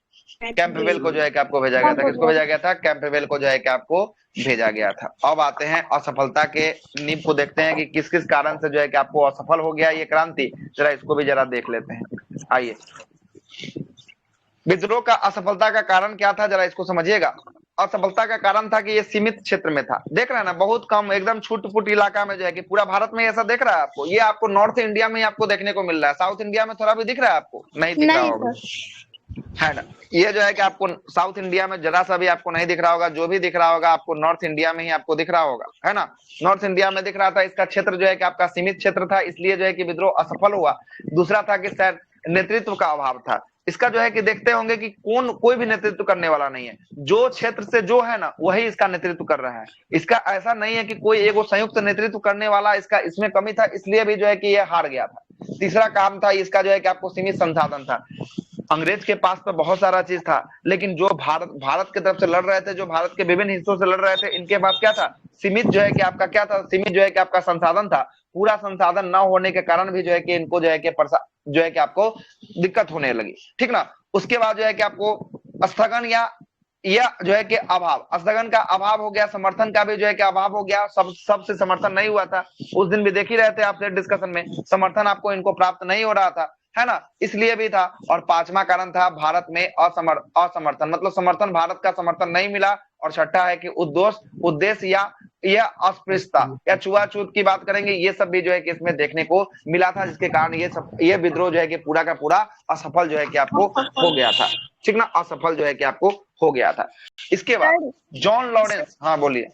कैंपबेल को जो है कि आपको भेजा गया था। किसको भेजा गया था? कैंपबेल को जो है कि आपको भेजा गया था। अब आते हैं असफलता के नींव को, देखते हैं कि किस किस कारण से जो है कि आपको असफल हो गया ये क्रांति। जरा इसको भी जरा देख लेते हैं, आइए। विद्रोह का असफलता का कारण क्या था, जरा इसको समझिएगा। असफलता का कारण था कि ये सीमित क्षेत्र में था। देख रहे हैं ना, बहुत कम, एकदम छूट फूट इलाका में जो है कि पूरा भारत में ऐसा देख रहा है आपको। ये आपको नॉर्थ इंडिया में आपको देखने को मिल रहा है। साउथ इंडिया में थोड़ा भी दिख रहा है आपको? नहीं दिख रहा होगा, है ना। ये जो है कि आपको साउथ इंडिया में जरा सा भी आपको नहीं दिख रहा होगा। जो भी दिख रहा होगा आपको नॉर्थ इंडिया में ही आपको दिख रहा होगा, है ना। नॉर्थ इंडिया में दिख रहा था। इसका क्षेत्र जो है कि आपका सीमित क्षेत्र था, इसलिए जो है कि विद्रोह असफल हुआ। दूसरा था कि शायद नेतृत्व का अभाव था। इसका जो है कि देखते होंगे कि कोई भी नेतृत्व करने वाला नहीं है। जो क्षेत्र से जो है ना, वही इसका नेतृत्व कर रहा है। इसका ऐसा नहीं है कि कोई एगो संयुक्त नेतृत्व करने वाला, इसका इसमें कमी था, इसलिए भी जो है कि ये हार गया था। तीसरा काम था इसका जो है कि आपको सीमित संसाधन था। अंग्रेज के पास तो बहुत सारा चीज था, लेकिन जो भारत की तरफ से लड़ रहे थे, जो भारत के विभिन्न हिस्सों से लड़ रहे थे, इनके पास क्या था? सीमित जो है कि आपका क्या था? सीमित जो है कि आपका संसाधन था। पूरा संसाधन न होने के कारण भी जो है कि इनको जो है कि आपको दिक्कत होने लगी, ठीक ना। उसके बाद जो है कि आपको स्थगन या जो है कि अभाव, स्थगन का अभाव हो गया। समर्थन का भी जो है कि अभाव हो गया। सबसे समर्थन नहीं हुआ था। उस दिन भी देख ही रहे थे आपसे डिस्कशन में, समर्थन आपको इनको प्राप्त नहीं हो रहा था, है ना, इसलिए भी था। और पांचवा कारण था भारत में असमर्थन, मतलब समर्थन, भारत का समर्थन नहीं मिला। और छठा है कि उद्देश्य या यह अस्पृश्यता या छुआछूत की बात करेंगे, ये सब भी जो है कि इसमें देखने को मिला था, जिसके कारण ये विद्रोह जो है कि पूरा का पूरा असफल जो है कि आपको हो गया था, ठीक ना। असफल जो है कि आपको हो गया था। इसके बाद जॉन लॉरेंस, हाँ बोलिए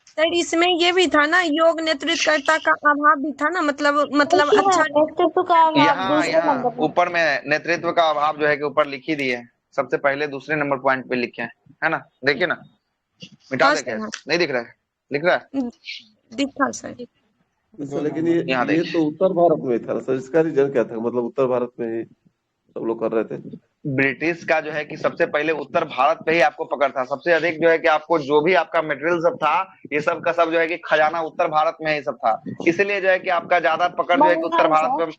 सर। इसमें ये भी था ना, योग नेतृत्वकर्ता का अभाव भी था ना, मतलब अच्छा नेतृत्व का अभाव यहाँ दूसरे नंबर पर। ऊपर में नेतृत्व का अभाव जो है कि ऊपर लिखी दी है, सबसे पहले दूसरे नंबर पॉइंट पे लिखे हैं, है ना। देखिए ना, मिटा दे क्या? नहीं दिख रहा है? लिख रहा है, दिखा सर। लेकिन ये तो उत्तर भारत में था सर। इसका रीजन क्या था? मतलब उत्तर भारत में ही सब लोग कर रहे थे। ब्रिटिश का जो है कि सबसे पहले उत्तर भारत पे ही आपको पकड़ था। सबसे अधिक जो है कि आपको जो भी आपका मटेरियल सब था, ये सब का सब जो है कि खजाना उत्तर भारत में ही सब था। इसलिए जो है कि आपका ज्यादा पकड़ जो है कि उत्तर भारत पे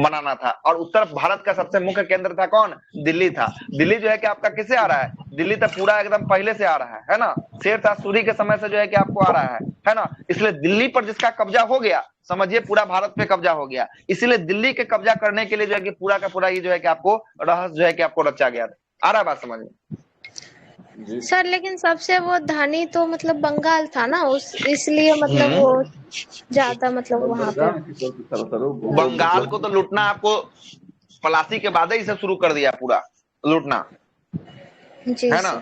बनाना था। और उत्तर भारत का सबसे मुख्य केंद्र था कौन? दिल्ली था। दिल्ली जो है कि आपका किससे आ रहा है? दिल्ली तो पूरा एकदम पहले से आ रहा है ना। शेरशाह सूरी के समय से जो है कि आपको आ रहा है ना। इसलिए दिल्ली पर जिसका कब्जा हो गया, समझिए पूरा भारत पे कब्जा हो गया। इसीलिए दिल्ली के कब्जा करने के लिए जो है कि पूरा का पूरा ये जो है कि आपको रहस्य जो है कि आपको रचा गया था। आ रहा है बात समझ में? सर लेकिन सबसे वो धनी तो मतलब बंगाल था ना, इसलिए मतलब वो ज्यादा मतलब वहां पे बंगाल को तो लूटना आपको पलासी के बाद ही से शुरू कर दिया, पूरा लूटना, है ना।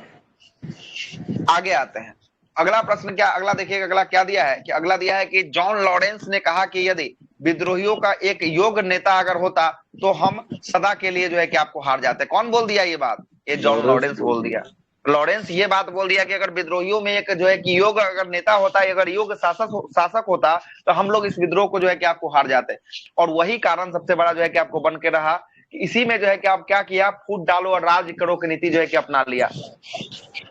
आगे आते हैं, अगला प्रश्न क्या, अगला देखिएगा, अगला क्या दिया है कि अगला दिया है कि जॉन लॉरेंस ने कहा कि यदि विद्रोहियों का एक योग्य नेता अगर होता तो हम सदा के लिए जो है कि आपको हार जाते। कौन बोल दिया ये बात? ये जॉन लॉरेंस बोल दिया। लॉरेंस ये बात बोल दिया कि अगर विद्रोहियों में एक जो है कि योग्य अगर नेता होता, अगर योग्य शासक होता तो हम लोग इस विद्रोह को जो है कि आपको हार जाते। और वही कारण सबसे बड़ा जो है कि आपको बन के रहा। इसी में जो है कि आप क्या किया, फूट डालो और राज करो की नीति जो है कि अपना लिया।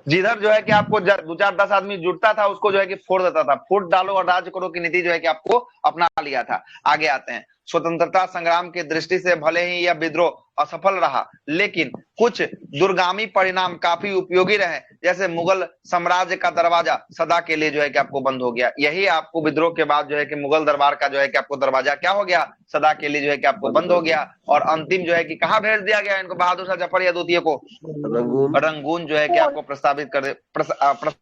जिधर जो है कि आपको 2-4-10 आदमी जुटता था, उसको जो है कि फोड़ देता था। फूट डालो और राज करो की नीति जो है कि आपको अपना लिया था। आगे आते हैं, स्वतंत्रता संग्राम की दृष्टि से भले ही यह विद्रोह असफल रहा, लेकिन कुछ दूरगामी परिणाम काफी उपयोगी रहे, जैसे मुगल साम्राज्य का दरवाजा सदा के लिए जो है कि आपको बंद हो गया। यही आपको विद्रोह के बाद जो है कि मुगल दरबार का जो है कि आपको दरवाजा क्या हो गया, सदा के लिए जो है कि आपको बंद हो गया। और अंतिम जो है कि कहाँ भेज दिया गया इनको, बहादुर शाह जफर या द्वितीय को रंगून जो है कि आपको प्रस्तावित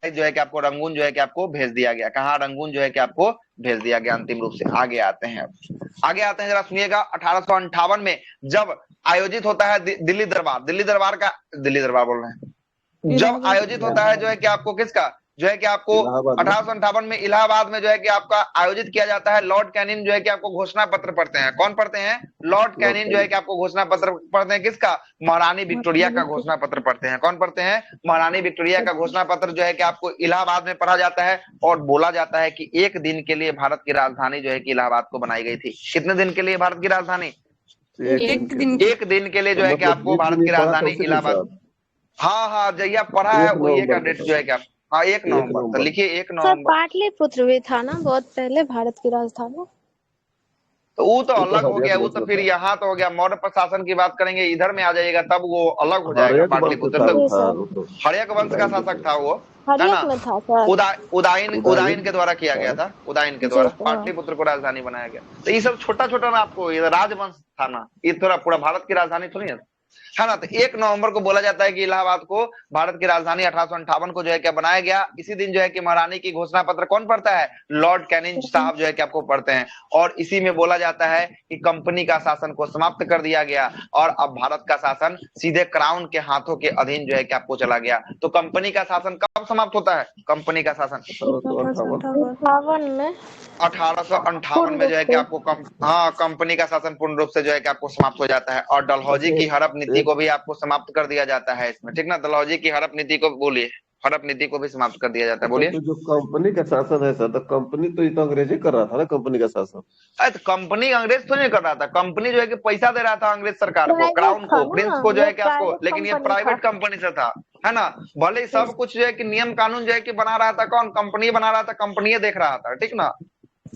जो है कि आपको रंगून जो है कि आपको भेज दिया गया। कहाँ, रंगून जो है कि आपको भेज दिया गया अंतिम रूप से। आगे आते हैं जरा सुनिएगा। 1858 में जब आयोजित होता है दिल्ली दरबार बोल रहे हैं, जब आयोजित होता है जो है कि आपको किसका, जो है कि आपको 1858 में इलाहाबाद में जो है कि आपका आयोजित किया जाता है। लॉर्ड कैनिंग जो है कि आपको घोषणा पत्र पढ़ते हैं। कौन पढ़ते हैं? लॉर्ड कैनिंग जो है कि आपको घोषणा पत्र पढ़ते हैं। किसका? महारानी विक्टोरिया का घोषणा पत्र पढ़ते हैं। कौन पढ़ते हैं? महारानी विक्टोरिया का घोषणा पत्र जो है कि आपको इलाहाबाद में पढ़ा जाता है और बोला जाता है कि एक दिन के लिए भारत की राजधानी जो है कि इलाहाबाद को बनाई गई थी। कितने दिन के लिए भारत की राजधानी? एक दिन के लिए जो है कि आपको भारत की राजधानी इलाहाबाद। हाँ, जहिया पढ़ा है वही का डेट जो है कि आप, हाँ 1 नवंबर, तो लिखिए 1 सर नवंबर। पाटलिपुत्र भी था ना बहुत पहले भारत की राजधानी। तो वो तो अलग हो गया, वो तो फिर यहाँ तो हो गया। मौर्य प्रशासन की बात करेंगे, इधर में आ जाइएगा तब वो अलग हो जाएगा। पाटलिपुत्र तो हर्यक वंश का शासक था वो, है ना। उदायन के द्वारा किया गया था, उदायन के द्वारा पाटलिपुत्र को राजधानी बनाया गया। तो ये सब छोटा छोटा ना, आपको ये राजवंश था ना, ये थोड़ा पूरा भारत की राजधानी थोड़ी है ना। तो 1 नवंबर को बोला जाता है कि इलाहाबाद को भारत की राजधानी 1858 को जो है क्या बनाया गया। इसी दिन जो है कि महारानी की घोषणा पत्र कौन पढ़ता है? लॉर्ड कैनिंग साहब जो है कि आपको पढ़ते हैं। और इसी में बोला जाता है कि कंपनी का शासन को समाप्त कर दिया गया और अब भारत का शासन सीधे क्राउन के हाथों के अधीन जो है कि आपको चला गया। तो कंपनी का शासन कब समाप्त होता है? कंपनी का शासन 1858 में जो है कि आपको कंपनी का शासन पूर्ण रूप से जो है कि आपको समाप्त हो जाता है। और डलहौजी की हड़प नीति को भी आपको समाप्त कर दिया जाता है इसमें, ठीक ना। डलहौजी की हड़प नीति को बोलिए, हड़प नीति को भी समाप्त कर दिया जाता है। बोलिए। तो जो कंपनी का शासन है सर, तो कंपनी तो ये तो अंग्रेज ही कर रहा था ना, कंपनी का शासन। अरे तो कंपनी अंग्रेज तो नहीं कर रहा था, कंपनी जो है कि पैसा दे रहा था अंग्रेज सरकार को, क्राउन को, प्रिंस को जो है कि आपको, लेकिन ये प्राइवेट कंपनी से था, है ना। भले ही सब कुछ जो है कि नियम कानून जो है कि बना रहा था कौन? कंपनी बना रहा था, कंपनी देख रहा था, ठीक ना।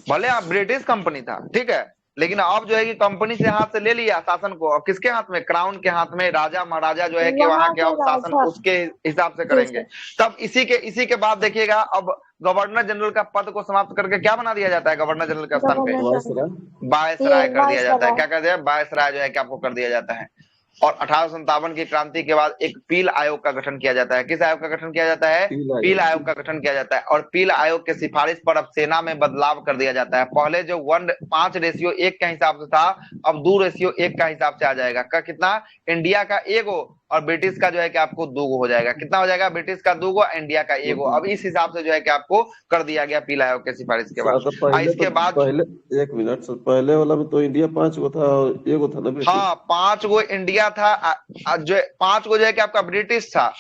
भले आप ब्रिटिश कंपनी था, ठीक है, लेकिन अब जो है कि कंपनी से हाथ से ले लिया शासन को, और किसके हाथ में? क्राउन के हाथ में। राजा महाराजा जो है कि वहां के अब शासन उसके हिसाब से करेंगे। तब इसी के बाद देखिएगा, अब गवर्नर जनरल का पद को समाप्त करके क्या बना दिया जाता है? गवर्नर जनरल का स्थान पे वायसराय कर दिया जाता है। क्या कर दिया? वायसराय जो है कि आपको कर दिया जाता है। और 1857 की क्रांति के बाद एक पील आयोग का गठन किया जाता है। किस आयोग का गठन किया जाता है? पील आयोग का गठन किया जाता है। और पील आयोग के सिफारिश पर अब सेना में बदलाव कर दिया जाता है। पहले जो 5:1 का हिसाब से था, अब 2:1 का हिसाब से आ जाएगा। का कितना? इंडिया का 1 और ब्रिटिश का जो है कि आपको 2 हो जाएगा। कितना हो जाएगा? ब्रिटिश का 2, इंडिया का 1। अब इस हिसाब से जो है कि आपको कर दिया गया पील आयोग के सिफारिश के बाद। इसके बाद पहले 1 मिनट सर, पहले वाला में तो इंडिया 5 था और 1 था ना। हाँ 5 इंडिया था, जो 5 जो है कि आपका ब्रिटिश था,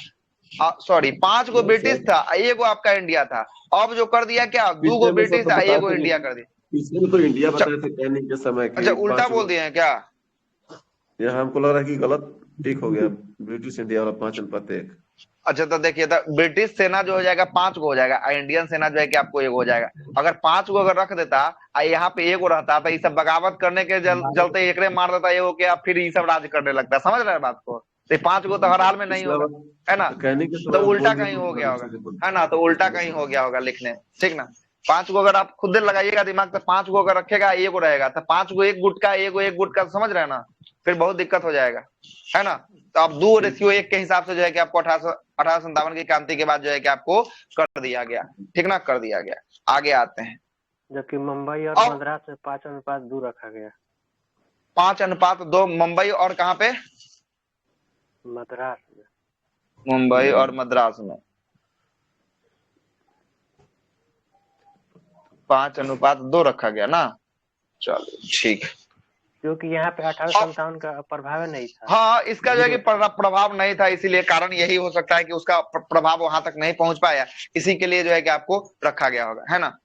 सॉरी 5 ब्रिटिश था, 1 आपका इंडिया था। अब जो कर दिया क्या? 2 ब्रिटिश था, 1 इंडिया कर दिया। पिछले में तो इंडिया बताए थे कैनिंग के समय। अच्छा उल्टा बोल दिए हैं क्या? यहाँ हमको लग रहा है कि गलत ठीक हो गया, ब्रिटिश इंडिया वाला 5:1। अच्छा तो देखिए, ब्रिटिश सेना जो हो जाएगा 5 हो जाएगा, इंडियन सेना जो है कि आपको 1 हो जाएगा। अगर 5 अगर रख देता यहाँ पे 1 रहता तो ये सब बगावत करने के चलते एकरे मार देता 1 के, आप फिर ये सब राज करने लगता। समझ रहे हैं बात को? तो 5 तो हर हाल में नहीं होगा, है ना। तो उल्टा कहीं हो गया होगा, है ना। तो उल्टा कहीं हो गया होगा लिखने, ठीक ना। 5 अगर आप खुद लगाइएगा दिमाग, तो 5 अगर रखेगा 1 रहेगा, तो 5 1 गुट का, 1 गुट का, समझ रहे हैं ना। फिर बहुत दिक्कत हो जाएगा, है ना। तो अब 2:1 के हिसाब से जो है कि आपको 1857 की क्रांति के बाद जो है कि आपको कर दिया गया, ठीक ना, कर दिया गया। आगे आते हैं। जबकि मुंबई और मद्रास में 5:2 रखा गया। 5:2 मुंबई और कहाँ पे? मद्रास में। मुंबई और मद्रास में 5:2 रखा गया ना। चलो ठीक है, क्योंकि यहाँ पे 1857 का प्रभाव नहीं था। हाँ इसका जो है कि प्रभाव नहीं था, इसीलिए कारण यही हो सकता है कि उसका प्रभाव वहां तक नहीं पहुंच पाया, इसी के लिए जो है कि आपको रखा गया होगा, है ना।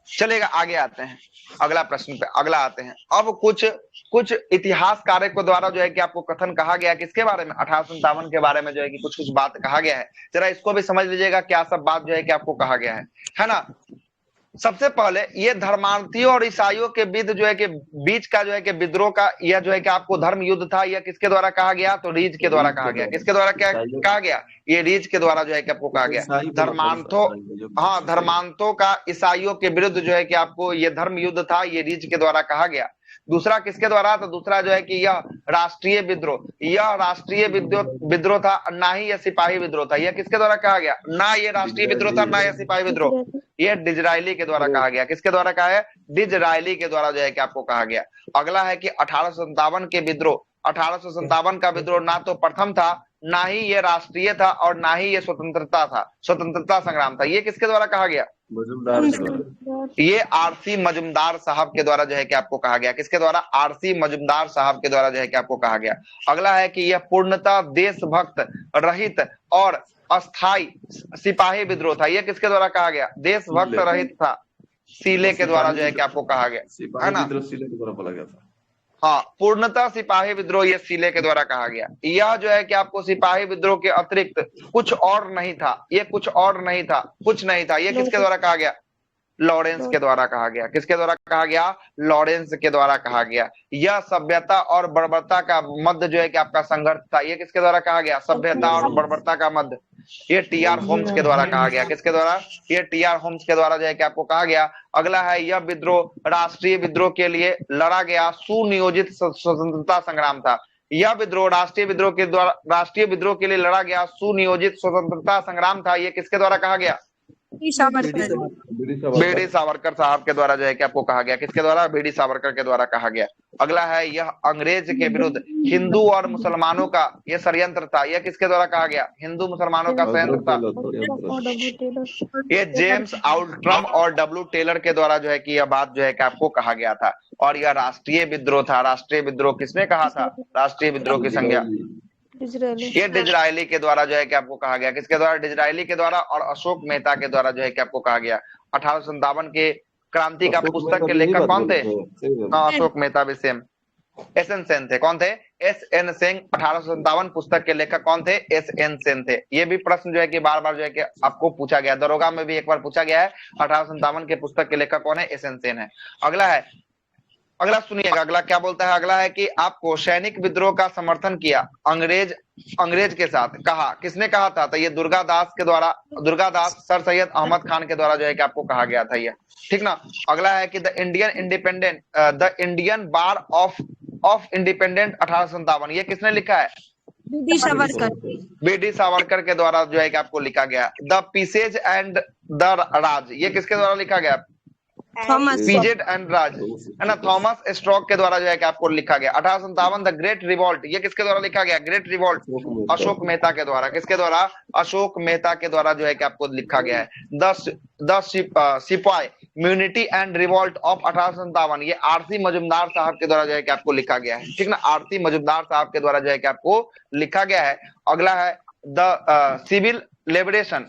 चलेगा, आगे आते हैं अगला प्रश्न पे, अगला आते हैं। अब कुछ इतिहासकारों के द्वारा जो है कि आपको कथन कहा गया किसके बारे में? 1857 के बारे में जो है कि कुछ बात कहा गया है। जरा इसको भी समझ लीजिएगा क्या सब बात जो है कि आपको कहा गया है ना। सबसे पहले ये धर्मार्थियों और ईसाइयों के बीच का जो है कि विद्रोह का यह जो है कि आपको धर्म युद्ध था। यह किसके द्वारा कहा गया? तो रीछ के द्वारा कहा गया। किसके द्वारा क्या कहा गया? ये रीछ के द्वारा जो है कि आपको कहा गया। धर्मांतों का ईसाइयों के विरुद्ध जो है कि आपको ये धर्म युद्ध था, ये रीछ के द्वारा कहा गया। दूसरा किसके द्वारा? तो दूसरा जो है कि यह राष्ट्रीय विद्रोह था, ना ही यह सिपाही विद्रोह था। यह किसके द्वारा कहा गया? ना ये राष्ट्रीय विद्रोह था, ना यह सिपाही विद्रोह। यह डिजरायली के द्वारा कहा गया। किसके द्वारा कहा है? डिजरायली के द्वारा जो है कि आपको कहा गया। अगला है कि 1857 के विद्रोह। 1857 का विद्रोह ना तो प्रथम था, ना ही ये राष्ट्रीय था, और ना ही ये स्वतंत्रता संग्राम था। ये किसके द्वारा कहा गया? ये आरसी मजुमदार साहब के द्वारा जो है कि आपको कहा गया। किसके द्वारा? आरसी मजुमदार साहब के द्वारा जो है कि आपको कहा गया। अगला है कि यह पूर्णतः देशभक्त रहित और अस्थाई सिपाही विद्रोह था। यह किसके द्वारा कहा गया? देशभक्त रहित था, सीले के द्वारा जो है कि आपको कहा गया, है ना? सीले के द्वारा बोला गया था। हाँ, पूर्णतः सिपाही विद्रोह ये सीले के द्वारा कहा गया। यह जो है कि आपको सिपाही विद्रोह के अतिरिक्त कुछ और नहीं था। ये कुछ और नहीं था, कुछ नहीं था। ये किसके द्वारा कहा गया? लॉरेंस के द्वारा कहा गया। किसके द्वारा कहा गया? लॉरेंस के द्वारा कहा गया। यह सभ्यता और बर्बरता का मध्य जो है कि आपका संघर्ष था। ये किसके द्वारा कहा गया? सभ्यता और बर्बरता का मध्य। ये टी.आर. होम्स के द्वारा कहा गया। किसके द्वारा? ये टी.आर. होम्स के द्वारा जो है कि आपको कहा गया। अगला है यह विद्रोह राष्ट्रीय विद्रोह के लिए लड़ा गया सुनियोजित स्वतंत्रता संग्राम था। यह विद्रोह राष्ट्रीय विद्रोह के लिए लड़ा गया सुनियोजित स्वतंत्रता संग्राम था। ये किसके द्वारा कहा गया? बीडी सावरकर साहब के द्वारा जो है कि आपको कहा गया। किसके द्वारा? बीडी सावरकर के द्वारा कहा गया। अगला है यह अंग्रेज के विरुद्ध हिंदू और मुसलमानों का यह षड्यंत्र था। यह किसके द्वारा कहा गया? हिंदू मुसलमानों का षड्यंत्र था। ये जेम्स आउल्ट्रम और डब्ल्यू टेलर के द्वारा जो है कि यह बात जो है कि आपको कहा गया था। और यह राष्ट्रीय विद्रोह था। राष्ट्रीय विद्रोह किसने कहा था? राष्ट्रीय विद्रोह की संज्ञा ये डिजरायली के द्वारा जो है कि आपको कहा गया। किसके द्वारा? डिजरायली के द्वारा और अशोक मेहता के द्वारा जो है कि आपको कहा गया। 1857 के क्रांति का पुस्तक के लेखक कौन थे? अशोक मेहता भी सेम। एस.एन. सेन थे। कौन थे? एस.एन. सेन। 1857 पुस्तक के लेखक कौन थे? एस.एन. सेन थे। ये भी प्रश्न जो है कि बार बार जो है कि आपको पूछा गया, दरोगा में भी एक बार पूछा गया है। 1857 के पुस्तक के लेखक कौन है? एस.एन. सेन है। अगला सुनिएगा, अगला क्या बोलता है? अगला है कि आपको सैनिक विद्रोह का समर्थन किया अंग्रेज के साथ। कहा, किसने कहा था? तो ये दुर्गादास सर सैयद अहमद खान के द्वारा जो है कि आपको कहा गया था। ये ठीक ना। अगला है कि the Indian war of independent 1857। ये किसने लिखा है? बीडी सावरकर के द्वारा जो है कि आपको लिखा गया। द पीसेज एंड द राज। ये किसके द्वारा लिखा गया? पीजेड एंड राज, है ना? थॉमस स्ट्रॉक के द्वारा जो है कि आपको लिखा गया। 1857 द ग्रेट रिवॉल्ट। ये किसके द्वारा लिखा गया? ग्रेट रिवॉल्ट अशोक मेहता के द्वारा। किसके द्वारा? अशोक मेहता के द्वारा जो है कि आपको लिखा गया है। द सिपाही म्यूनिटी एंड रिवॉल्ट ऑफ 1857। ये आरसी मजुमदार साहब के द्वारा जो है कि आपको लिखा गया है। ठीक ना। आरसी मजुमदार साहब के द्वारा जो है कि आपको लिखा गया है। अगला है the civil liberation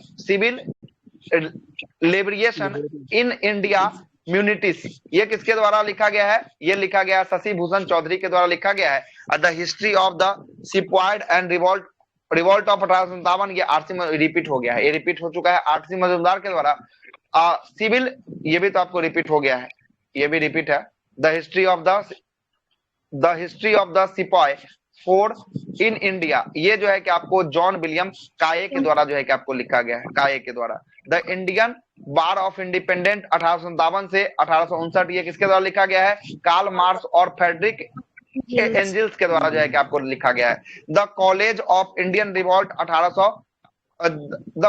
in India mutinies. ये किसके द्वारा लिखा गया है? ये लिखा गया है शशि भूषण चौधरी के द्वारा लिखा गया है। The history of the sepoy and revolt of 1857। ये आरसी में रिपीट हो गया है। ये रिपीट हो चुका है आरसी मजुमदार के द्वारा। सिविल, ये भी तो आपको रिपीट हो गया है, ये भी रिपीट है। The history of the sepoy four in India. ये जो है कि आपको जॉन विलियम काये के द्वारा जो है कि आपको लिखा गया है। काये के द्वारा। The Indian war of independent 1857 से 1859। ये किसके द्वारा लिखा गया है? कार्ल मार्क्स और फ्रेडरिक एंजल्स के द्वारा जो है कि आपको लिखा गया है। The causes of Indian revolt the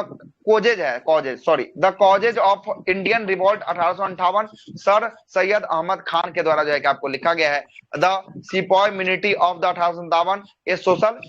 causes of Indian revolt 1858 sir Syed Ahmad Khan के द्वारा जो है कि आपको लिखा गया है। The sepoy mutiny of the 1857 a social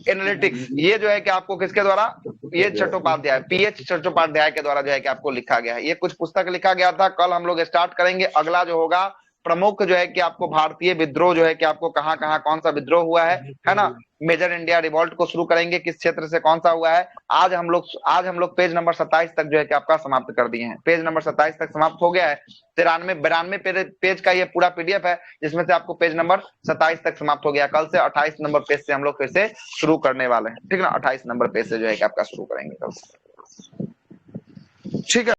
analytics. ये जो है कि आपको किसके द्वारा? ये चट्टोपाध्याय, पीएच चट्टोपाध्याय के द्वारा जो है कि आपको लिखा गया है। ये कुछ पुस्तक लिखा गया था। कल हम लोग स्टार्ट करेंगे। अगला जो होगा प्रमुख जो है कि आपको भारतीय विद्रोह जो है कि आपको कहाँ कौन सा विद्रोह हुआ है ना। मेजर इंडिया रिवॉल्ट को शुरू करेंगे, किस क्षेत्र से कौन सा हुआ है। आज हम लोग पेज नंबर 27 तक जो है कि आपका समाप्त कर दिए हैं। पेज नंबर 27 तक समाप्त हो गया है। 93-92 पेज का ये पूरा पीडीएफ है, जिसमें से आपको पेज नंबर 27 तक समाप्त हो गया। कल से 28 नंबर पेज से हम लोग फिर से शुरू करने वाले हैं। ठीक है ना। 28 नंबर पेज से जो है कि आपका शुरू करेंगे कल से। ठीक है।